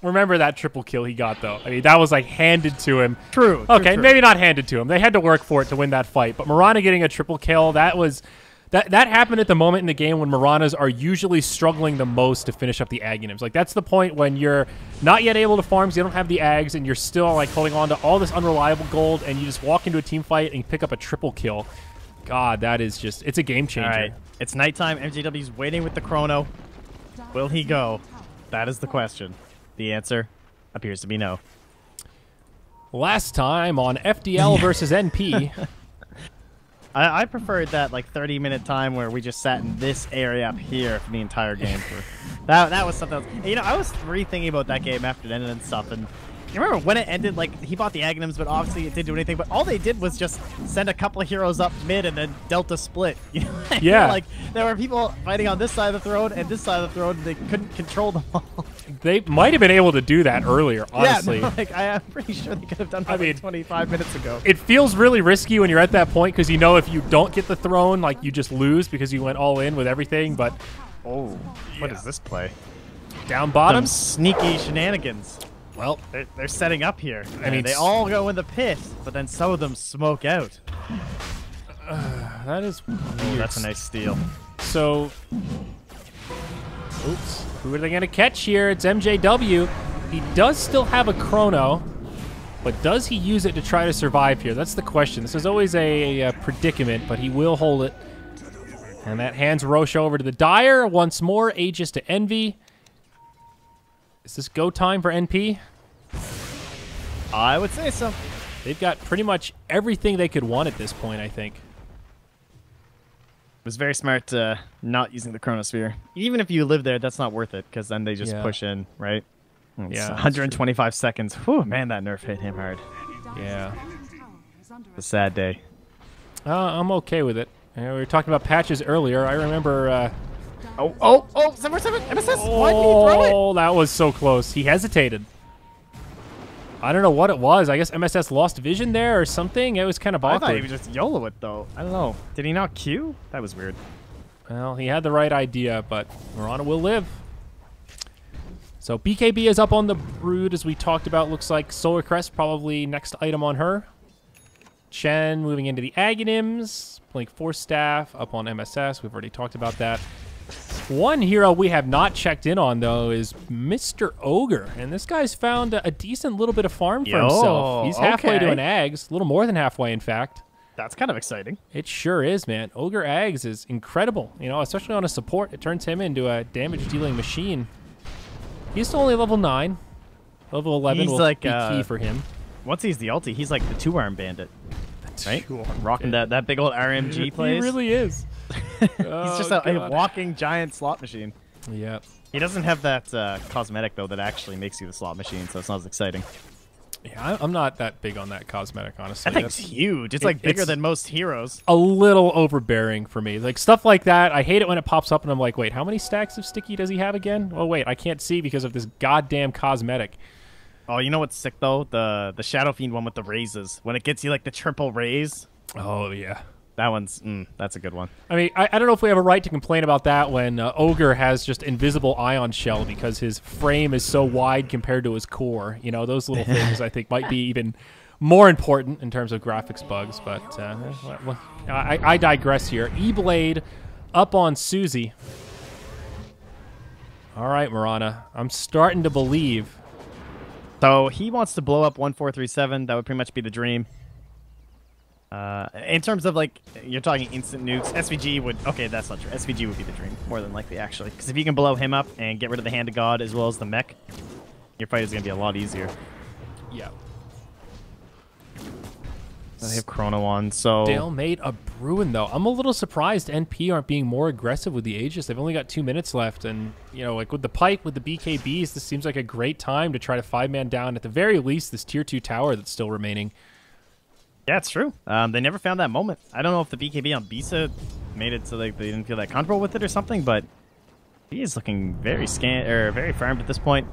Remember that triple kill he got, though. I mean, that was, like, handed to him. True. Okay, maybe not handed to him. They had to work for it to win that fight. But Mirana getting a triple kill, that was... That happened at the moment in the game when Miranas are usually struggling the most to finish up the Aghanims. Like, that's the point when you're not yet able to farm, so you don't have the Ags, and you're still, like, holding on to all this unreliable gold, and you just walk into a team fight and pick up a triple kill. God, that is just... It's a game changer. All right. It's nighttime. MJW's waiting with the chrono. Will he go? That is the question. The answer appears to be no. Last time on FDL versus NP. I preferred that like 30-minute time where we just sat in this area up here for the entire game. That was something else. You know, I was rethinking about that game after it ended and stuff, and you remember when it ended, like, he bought the Aghanims, but obviously it didn't do anything, but all they did was just send a couple of heroes up mid and then Delta split. You know? Yeah. Like, there were people fighting on this side of the throne and this side of the throne, and they couldn't control them all. They might have been able to do that earlier, honestly. Yeah, no, like, I'm pretty sure they could have done that like 25 minutes ago. It feels really risky when you're at that point, because you know if you don't get the throne, like, you just lose because you went all in with everything, but... Oh, what is this play? Down bottom? Some sneaky shenanigans. Well, they're setting up here. I mean, they all go in the pit, but then some of them smoke out. That is weird. Oh, that's a nice steal. So, oops. Who are they going to catch here? It's MJW. He does still have a chrono, but does he use it to try to survive here? That's the question. This is always a predicament, but he will hold it. And that hands Roche over to the Dire. Once more, Aegis to Envy. Is this go time for NP? I would say so. They've got pretty much everything they could want at this point, I think. It was very smart not using the Chronosphere. Even if you live there, that's not worth it, because then they just push in, right? It's 125 seconds. Whew, man, that nerf hit him hard. Yeah. It's a sad day. I'm okay with it. We were talking about patches earlier. I remember... 747 MSS. Why did he throw it? Oh, that was so close. He hesitated. I don't know what it was. I guess MSS lost vision there or something. It was kind of awkward. I thought he would just YOLO it, though. I don't know. Did he not Q? That was weird. Well, he had the right idea, but Mirana will live. So BKB is up on the Brood, as we talked about. Looks like Solar Crest, probably next item on her. Chen moving into the Aghanims. Blink Force Staff up on MSS. We've already talked about that. One hero we have not checked in on, though, is Mr. Ogre. And this guy's found a decent little bit of farm for himself. He's halfway to an Ags. A little more than halfway, in fact. That's kind of exciting. It sure is, man. Ogre Ags is incredible. You know, especially on a support. It turns him into a damage-dealing machine. He's still only level 9. Level 11 will be key for him. Once he's the ulti, he's like the two-arm bandit. That's right? cool. Rocking that big old RMG plays. He really is. He's just a walking giant slot machine. Yeah. He doesn't have that cosmetic, though, that actually makes you the slot machine, so it's not as exciting. Yeah, I'm not that big on that cosmetic, honestly. That thing's huge. It's like bigger than most heroes. A little overbearing for me. Like, stuff like that, I hate it when it pops up and I'm like, wait, how many stacks of sticky does he have again? Oh, wait, I can't see because of this goddamn cosmetic. Oh, you know what's sick, though? The Shadow Fiend one with the raises. When it gets you, like, the triple raise. Oh, yeah. That one's, that's a good one. I mean, I don't know if we have a right to complain about that when Ogre has just invisible ion shell because his frame is so wide compared to his core. You know, those little things I think might be even more important in terms of graphics bugs. But I digress here. E-Blade up on Susie. All right, Marana. I'm starting to believe. So he wants to blow up 1437. That would pretty much be the dream. In terms of, like, you're talking instant nukes, SVG would... Okay, that's not true. SVG would be the dream, more than likely, actually. Because if you can blow him up and get rid of the Hand of God as well as the mech, your fight is going to be a lot easier. Yeah. They have Chrono on, so... Stalemate a Bruin, though. I'm a little surprised NP aren't being more aggressive with the Aegis. They've only got 2 minutes left, and, you know, like, with the Pike, with the BKBs, this seems like a great time to try to 5-man down, at the very least, this Tier 2 tower that's still remaining. Yeah, it's true. They never found that moment. I don't know if the BKB on Bisa made it so like they didn't feel that comfortable with it or something, but he is looking very very farmed at this point.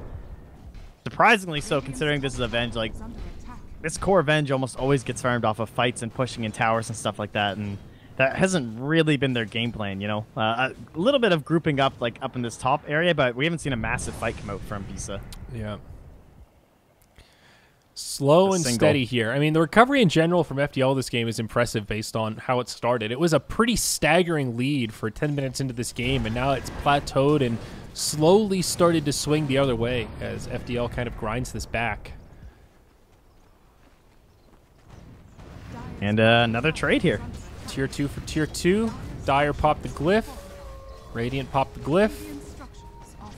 Surprisingly so, considering this is a Venge. Like, this core Venge almost always gets farmed off of fights and pushing in towers and stuff like that, and that hasn't really been their game plan, you know? A little bit of grouping up, like, up in this top area, but we haven't seen a massive fight come out from Bisa. Yeah. Slow and steady here. I mean, the recovery in general from FDL this game is impressive based on how it started. It was a pretty staggering lead for 10 minutes into this game, and now it's plateaued and slowly started to swing the other way as FDL kind of grinds this back. And another trade here. Tier 2 for Tier 2. Dire popped the glyph. Radiant popped the glyph.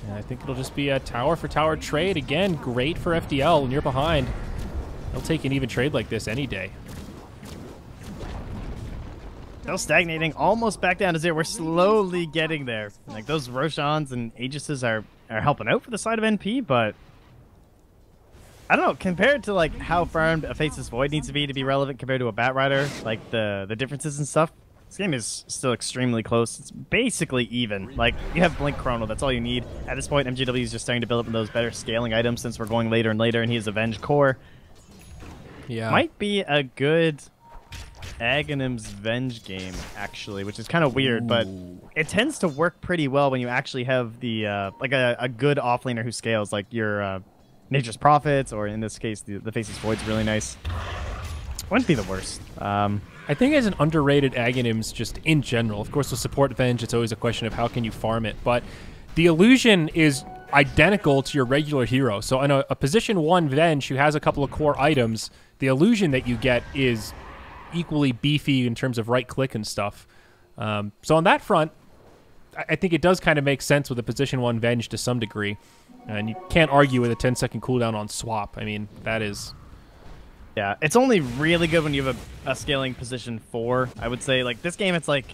And I think it'll just be a tower for tower trade. Again, great for FDL when you're behind. They'll take an even trade like this any day. Still stagnating, almost back down to 0. We're slowly getting there. Like, those Roshans and Aegises are helping out for the side of NP, but I don't know, compared to, like, how farmed a Faceless Void needs to be relevant compared to a Batrider, like the differences and stuff, this game is still extremely close. It's basically even. Like, you have Blink Chrono, that's all you need. At this point, MGW is just starting to build up those better scaling items since we're going later and later, and he has Avenge Core. Yeah. Might be a good Aghanim's Venge game, actually, which is kind of weird, but it tends to work pretty well when you actually have the like a good offlaner who scales, like your Nature's Prophets, or in this case, the Faceless Void's really nice. Wouldn't be the worst. I think as an underrated Aghanim's just in general, of course with support Venge, it's always a question of how can you farm it, but the illusion is identical to your regular hero. So in a position 1 Venge who has a couple of core items, the illusion that you get is equally beefy in terms of right click and stuff. So on that front, I think it does kind of make sense with a position 1 Venge to some degree. And you can't argue with a 10-second cooldown on swap. I mean, that is... Yeah, it's only really good when you have a scaling position 4. I would say, like, this game, it's like,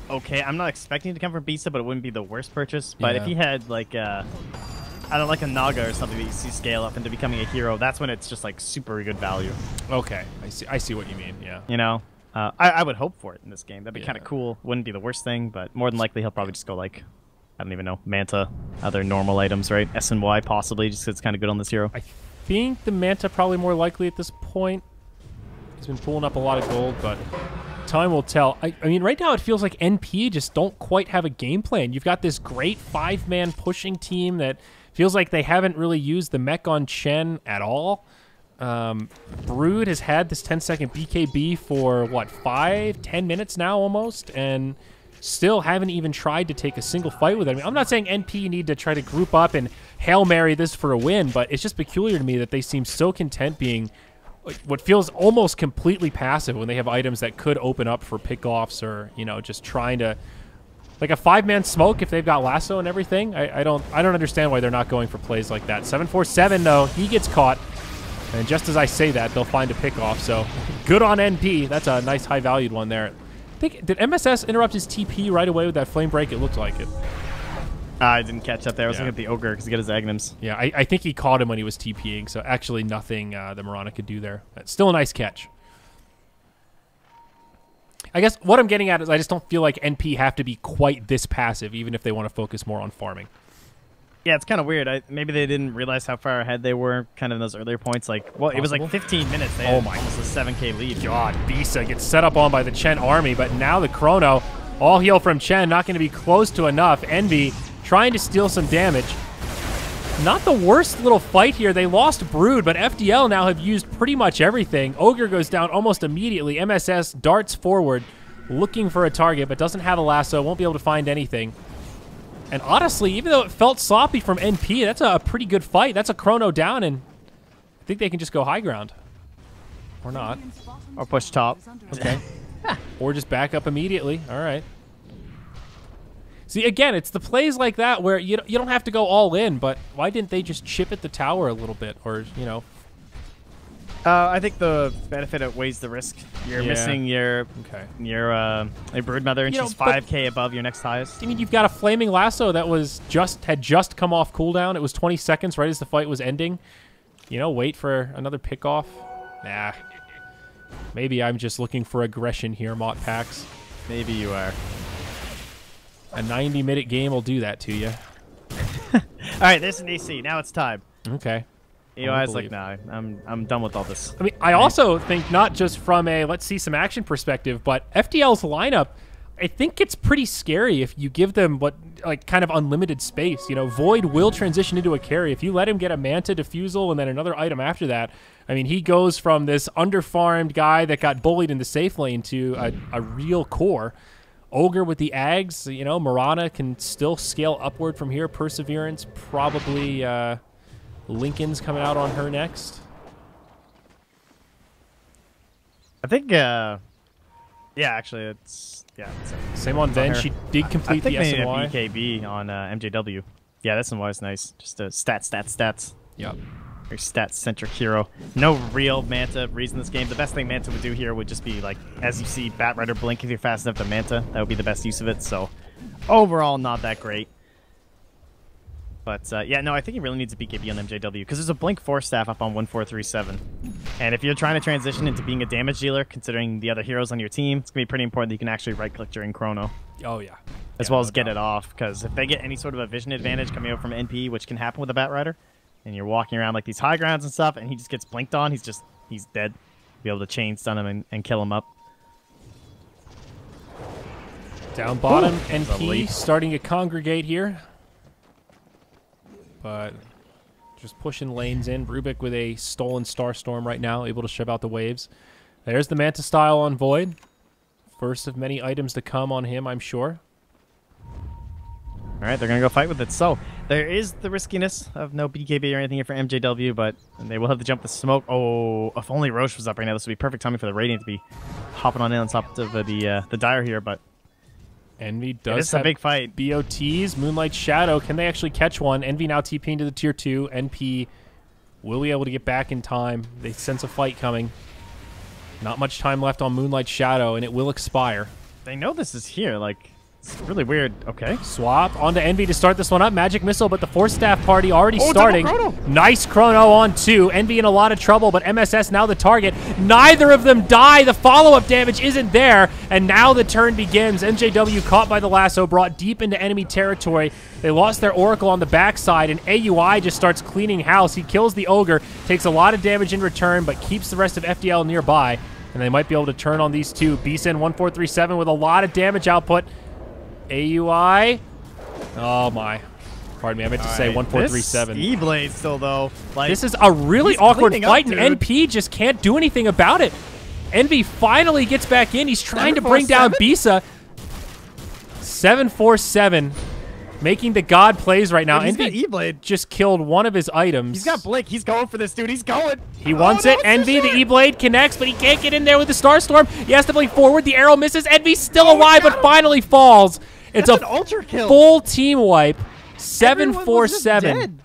okay, I'm not expecting it to come from Bisa, but it wouldn't be the worst purchase. But if he had, like, I don't know, like a Naga or something that you see scale up into becoming a hero, that's when it's just, like, super good value. Okay, I see what you mean, yeah. You know? I would hope for it in this game. That'd be kind of cool. Wouldn't be the worst thing, but more than likely he'll probably just go, like, I don't even know, Manta, other normal items, right? S and Y possibly, just because it's kind of good on this hero. I think the Manta probably more likely at this point. He's been pulling up a lot of gold, but time will tell. I mean, right now it feels like NP just don't quite have a game plan. You've got this great 5-man pushing team that feels like they haven't really used the mech on Chen at all. Brood has had this 10-second BKB for, what, 5-10 minutes now almost, and still haven't even tried to take a single fight with it. I mean, I'm not saying NP need to try to group up and Hail Mary this for a win, but it's just peculiar to me that they seem so content being what feels almost completely passive when they have items that could open up for pickoffs or, you know, just trying to... Like a 5-man smoke if they've got lasso and everything. I don't understand why they're not going for plays like that. 747, though, he gets caught. And just as I say that, they'll find a pickoff. So good on NP. That's a nice high-valued one there. I think, did MSS interrupt his TP right away with that flame break? It looked like it. I didn't catch up there. I was Yeah. looking at the Ogre because he got his Agnums. Yeah, I think he caught him when he was TPing, so actually nothing the Mirana could do there. But still a nice catch. I guess what I'm getting at is I just don't feel like NP have to be quite this passive, even if they want to focus more on farming. Yeah, it's kind of weird. Maybe they didn't realize how far ahead they were kind of in those earlier points. Like, well, it was like 15 minutes. They had almost a 7K lead. God, Bisa gets set up on by the Chen army, but now the Chrono, all heal from Chen, not going to be close to enough. Envy trying to steal some damage. Not the worst little fight here. They lost Brood, but FDL now have used pretty much everything. Ogre goes down almost immediately. MSS darts forward, looking for a target, but doesn't have a lasso, won't be able to find anything. And honestly, even though it felt sloppy from NP, that's a pretty good fight. That's a Chrono down, and I think they can just go high ground. Or not. Or push top. Okay. Or just back up immediately. All right. See, again, it's the plays like that where you don't have to go all in, but why didn't they just chip at the tower a little bit? Or, you know. I think the benefit outweighs the risk. You're missing your broodmother, and she's 5K above your next highest. I mean, you've got a flaming lasso that had just come off cooldown. It was 20 seconds right as the fight was ending. You know, wait for another pickoff. Nah. Maybe I'm just looking for aggression here, Mott Pax. Maybe you are. A 90-minute game will do that to you. All right, there's an AC. Now it's time. Okay. EOI's like, nah, I'm done with all this. I mean, I also think not just from a let's see some action perspective, but FDL's lineup, I think it's pretty scary if you give them kind of unlimited space. You know, Void will transition into a carry. If you let him get a Manta Diffusal and then another item after that, I mean, he goes from this underfarmed guy that got bullied in the safe lane to a real core. Ogre with the Ags, you know, Mirana can still scale upward from here. Perseverance, probably Lincoln's coming out on her next. I think, yeah, actually, it's same on Ven. She did complete the SNY. I think they BKB on MJW. Yeah, that SNY is nice. Just stats. Yep. Very stats-centric hero. No real Manta reason this game. The best thing Manta would do here would just be, like, as you see Batrider blink if you're fast enough to Manta. That would be the best use of it. So, overall, not that great. But, yeah, no, I think he really needs a BKB on MJW because there's a Blink Force Staff up on 1437. And if you're trying to transition into being a damage dealer, considering the other heroes on your team, it's going to be pretty important that you can actually right-click during Chrono. Oh, yeah. As well as get it off, because if they get any sort of a vision advantage coming out from NP, which can happen with a Batrider, and you're walking around like these high grounds and stuff, and he just gets blinked on, he's dead. Be able to chain stun him and kill him up. Down bottom, NP starting to congregate here. But just pushing lanes in. Rubik with a stolen Starstorm right now, able to shove out the waves. There's the Manta style on Void. First of many items to come on him, I'm sure. All right, they're going to go fight with it. So there is the riskiness of no BKB or anything here for MJW, but they will have to jump the smoke. Oh, if only Roche was up right now, this would be perfect timing for the Radiant to be hopping on top of the Dire here, but Envy does have a big fight. BOTs, Moonlight Shadow. Can they actually catch one? Envy now TPing to the tier 2. NP will be able to get back in time. They sense a fight coming. Not much time left on Moonlight Shadow, and it will expire. They know this is here. Like, it's really weird. Okay. Swap onto Envy to start this one up. Magic Missile, but the Force Staff party already starting. Chrono. Nice Chrono on 2. Envy in a lot of trouble, but MSS now the target. Neither of them die. The follow-up damage isn't there, and now the turn begins. MJW caught by the lasso, brought deep into enemy territory. They lost their Oracle on the backside, and AUI just starts cleaning house. He kills the Ogre, takes a lot of damage in return, but keeps the rest of FDL nearby, and they might be able to turn on these two. Bsen 1437 with a lot of damage output. AUI. Oh my. Pardon me, I meant to say 1437. This E-Blade still, though. Like, this is a really awkward fight, and NP just can't do anything about it. Envy finally gets back in. He's trying to bring down Bisa. 747. Making the god plays right now. Envy E-Blade just killed one of his items. He's got Blink. He's going for this, dude. He's going. He wants it. Envy, the E-Blade connects, but he can't get in there with the Starstorm. He has to blink forward. The arrow misses. Envy's still alive, but finally falls. It's an ultra kill. Full team wipe. 747.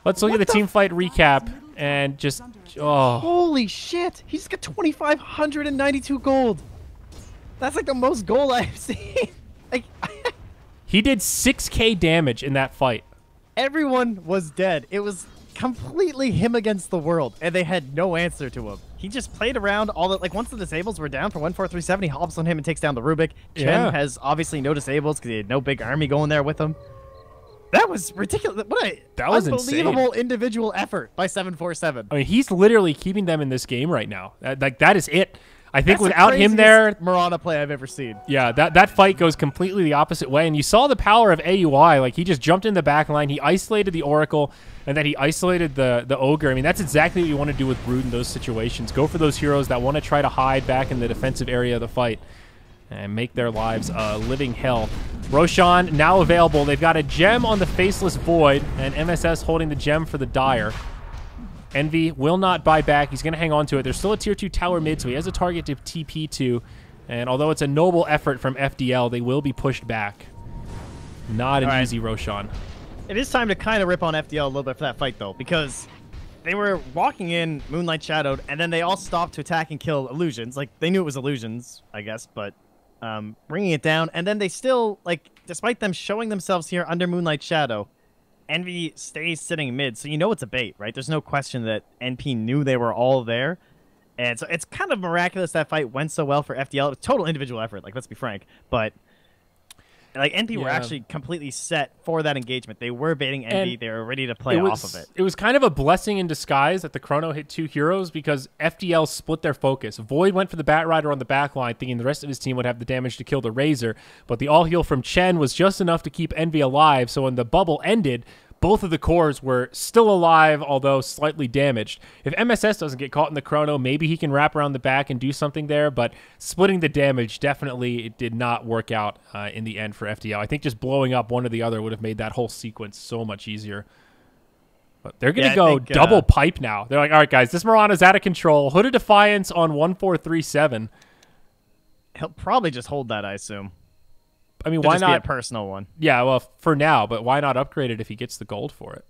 Let's look at the team fight recap and just Holy shit! He's got 2,592 gold. That's like the most gold I've seen. Like, He did 6k damage in that fight. Everyone was dead. It was completely him against the world, and they had no answer to him. He just played around all the, like, once the disables were down for 1437, he hops on him and takes down the Rubik. Chen has obviously no disables because he had no big army going there with him. That was ridiculous. What a unbelievable individual effort by 747. I mean, he's literally keeping them in this game right now. That is it. I think without him there, Mirana play I've ever seen. Yeah, that fight goes completely the opposite way. And you saw the power of AUI. Like, he just jumped in the back line. He isolated the Oracle, and then he isolated the Ogre. I mean, that's exactly what you want to do with Brood in those situations. Go for those heroes that want to try to hide back in the defensive area of the fight and make their lives a living hell. Roshan now available. They've got a gem on the Faceless Void, and MSS holding the gem for the Dire. Envy will not buy back. He's going to hang on to it. There's still a tier 2 tower mid, so he has a target to TP to. And although it's a noble effort from FDL, they will be pushed back. Not an easy Roshan. It is time to kind of rip on FDL a little bit for that fight, though, because they were walking in Moonlight Shadowed, and then they all stopped to attack and kill illusions. Like, they knew it was illusions, I guess, but bringing it down. And then they still, like, despite them showing themselves here under Moonlight Shadow, Envy stays sitting mid, so you know it's a bait, right? There's no question that NP knew they were all there. And so it's kind of miraculous that fight went so well for FDL. It was total individual effort, like, let's be frank. But, like, NP were actually completely set for that engagement. They were baiting Envy. They were ready to play off of it. It was kind of a blessing in disguise that the Chrono hit 2 heroes because FDL split their focus. Void went for the Bat Rider on the back line, thinking the rest of his team would have the damage to kill the Razor, but the all-heal from Chen was just enough to keep Envy alive, so when the bubble ended, both of the cores were still alive, although slightly damaged. If MSS doesn't get caught in the Chrono, maybe he can wrap around the back and do something there, but splitting the damage, definitely it did not work out in the end for FDL. I think just blowing up one or the other would have made that whole sequence so much easier. But they're going to go double pipe now. They're like, all right, guys, this Mirana's out of control. Hood of Defiance on 1437. He'll probably just hold that, I assume. I mean, why not? Be a personal one. Yeah, well, for now, but why not upgrade it if he gets the gold for it?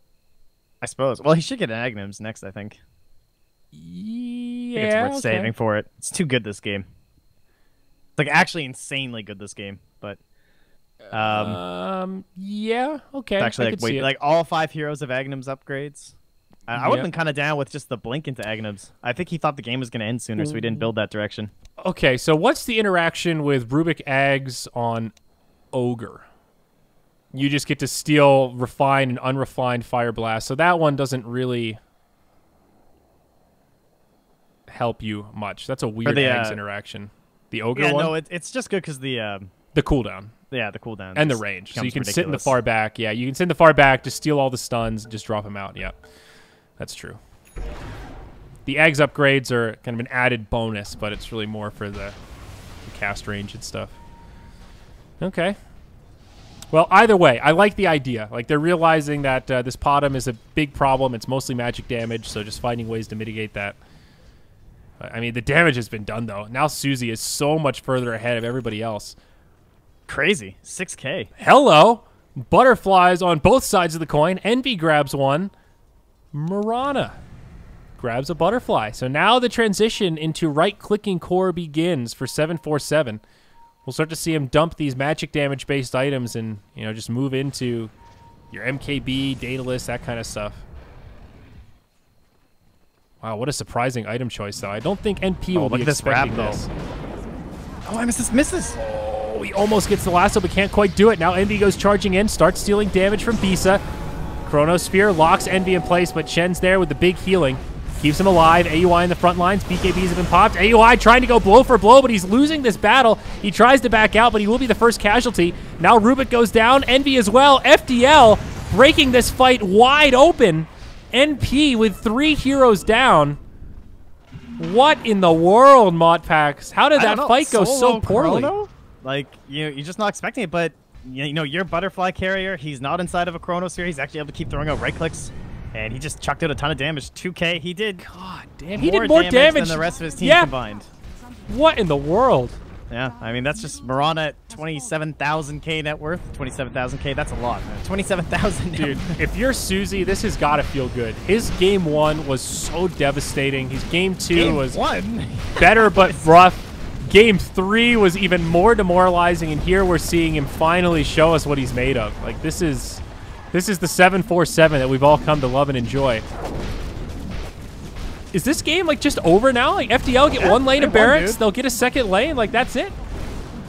I suppose. Well, he should get an Agnums next, I think. Yeah, it's worth saving for it. It's too good this game. It's like actually insanely good this game, but yeah, okay. Actually, like all 5 heroes have Agnums upgrades. I would have been kind of down with just the blink into Agnums. I think he thought the game was going to end sooner, so he didn't build that direction. Okay, so what's the interaction with Rubik Ags on Ogre? You just get to steal refined and unrefined Fire Blast, so that one doesn't really help you much. That's a weird Ags interaction. The Ogre one? No, it's just good because the cooldown. Yeah, the cooldown. And the range. So you can sit in the far back. Yeah, you can sit in the far back, just steal all the stuns, and just drop them out. Yeah, that's true. The Ags upgrades are kind of an added bonus, but it's really more for the cast range and stuff. Okay. Well, either way, I like the idea. Like, they're realizing that this Potom is a big problem. It's mostly magic damage, so just finding ways to mitigate that. I mean, the damage has been done, though. Now Susie is so much further ahead of everybody else. Crazy. 6K. Hello. Butterflies on both sides of the coin. Envy grabs one. Mirana grabs a butterfly. So now the transition into right-clicking core begins for 747. We'll start to see him dump these magic damage-based items and, you know, just move into your MKB, Daedalus, that kind of stuff. Wow, what a surprising item choice, though. I don't think NP will be expecting this. Oh, MSS misses. Oh, he almost gets the lasso, but can't quite do it. Now Envy goes charging in, starts stealing damage from Bisa. Chronosphere locks Envy in place, but Chen's there with the big healing. Keeps him alive. AUI in the front lines. BKBs have been popped. AUI trying to go blow for blow, but he's losing this battle. He tries to back out, but he will be the first casualty. Now Rubik goes down. Envy as well. FDL breaking this fight wide open. NP with 3 heroes down. What in the world, Modpax? How did that fight go so poorly? Chrono? Like, you're just not expecting it, but you know, your butterfly carrier, he's not inside of a Chronosphere. He's actually able to keep throwing out right clicks. And he just chucked out a ton of damage. 2K. He did. God damn. He did more damage than the rest of his team combined. What in the world? Yeah, I mean, that's just Mirana at 27,000K net worth. 27,000K, that's a lot, man. 27,000. Dude, if you're Susie, this has got to feel good. His game 1 was so devastating. His game 2 was better but rough. Game 3 was even more demoralizing, and here we're seeing him finally show us what he's made of. Like, this is the 747 that we've all come to love and enjoy. Is this game, like, just over now? Like, FDL get one lane of barracks, they'll get a second lane, like, that's it?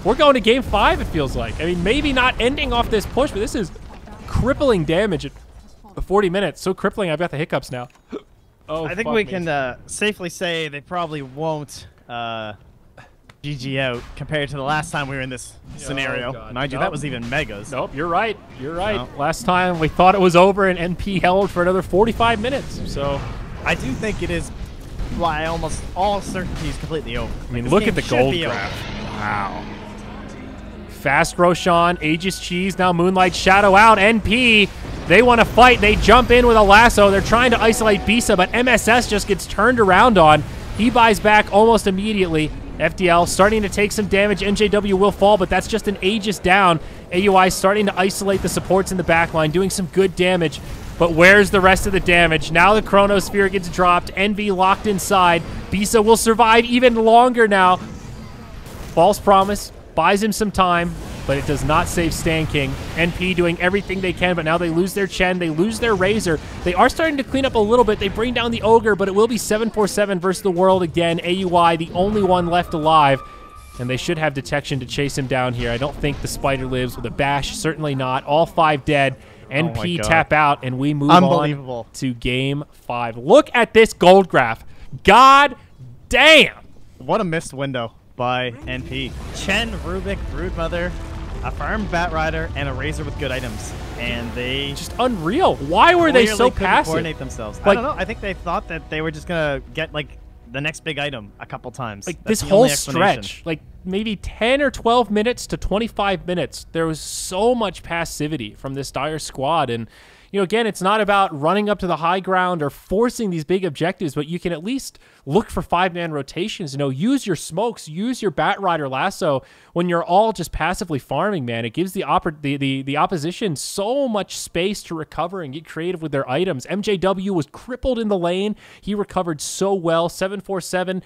We're going to Game 5, it feels like. I mean, maybe not ending off this push, but this is crippling damage at 40 minutes. So crippling, I've got the hiccups now. Oh, I think we can safely say they probably won't GG out compared to the last time we were in this scenario. God. Mind you, that was even megas. Nope, you're right. You're right. No. Last time we thought it was over and NP held for another 45 minutes. So I do think it is, by almost all certainties, completely over. I mean, look at the gold graph. Wow. Fast Roshan, Aegis Cheese, now Moonlight Shadow out. NP, they want to fight. They jump in with a lasso. They're trying to isolate Bisa, but MSS just gets turned around on. He buys back almost immediately. FDL starting to take some damage. NJW will fall, but that's just an Aegis down. AUI starting to isolate the supports in the backline, doing some good damage. But where's the rest of the damage? Now the Chronosphere gets dropped. NV locked inside. Bisa will survive even longer now. False Promise buys him some time, but it does not save Stan King. NP doing everything they can, but now they lose their Chen. They lose their Razor. They are starting to clean up a little bit. They bring down the Ogre, but it will be 747 versus the world again. AUI, the only one left alive, and they should have detection to chase him down here. I don't think the Spider lives with a bash. Certainly not. All 5 dead. NP tap out, and we move on to Game 5. Look at this gold graph. God damn. What a missed window by NP. Chen, Rubik, Broodmother, a farmed Batrider, and a Razor with good items. And they... just unreal. Why were they so passive? Coordinate themselves. Like, I don't know. I think they thought that they were just going to get, like, the next big item a couple times. Like, this whole stretch, like, maybe 10 or 12 minutes to 25 minutes, there was so much passivity from this Dire squad. And, you know, again, it's not about running up to the high ground or forcing these big objectives, but you can at least look for 5-man rotations. You know, use your smokes, use your Batrider lasso when you're all just passively farming, man. It gives the opposition so much space to recover and get creative with their items. MJW was crippled in the lane. He recovered so well. 747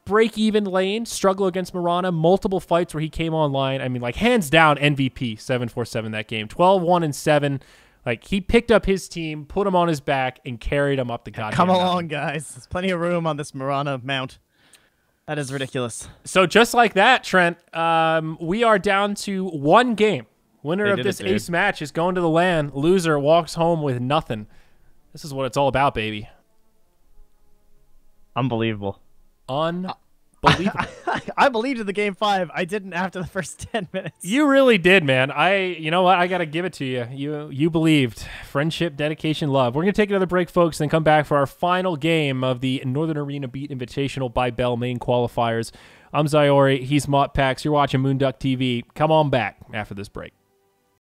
break-even lane, struggle against Mirana, multiple fights where he came online. I mean, like, hands down MVP 747 that game. 12-1-7. Like, he picked up his team, put him on his back, and carried him up the goddamn Come along, mountain. guys. There's plenty of room on this Mirana mount. That is ridiculous. So just like that, Trent, we are down to 1 game. Winner of this ace match is going to the LAN. Loser walks home with nothing. This is what it's all about, baby. Unbelievable. Unbelievable. I believed in the Game 5. I didn't after the first 10 minutes. You really did, man. You know what? I got to give it to you. You believed. Friendship, dedication, love. We're going to take another break, folks, then come back for our final game of the Northern Arena Beat Invitational by Bell main qualifiers. I'm Zyori. He's Mottpax. You're watching Moonduck TV. Come on back after this break.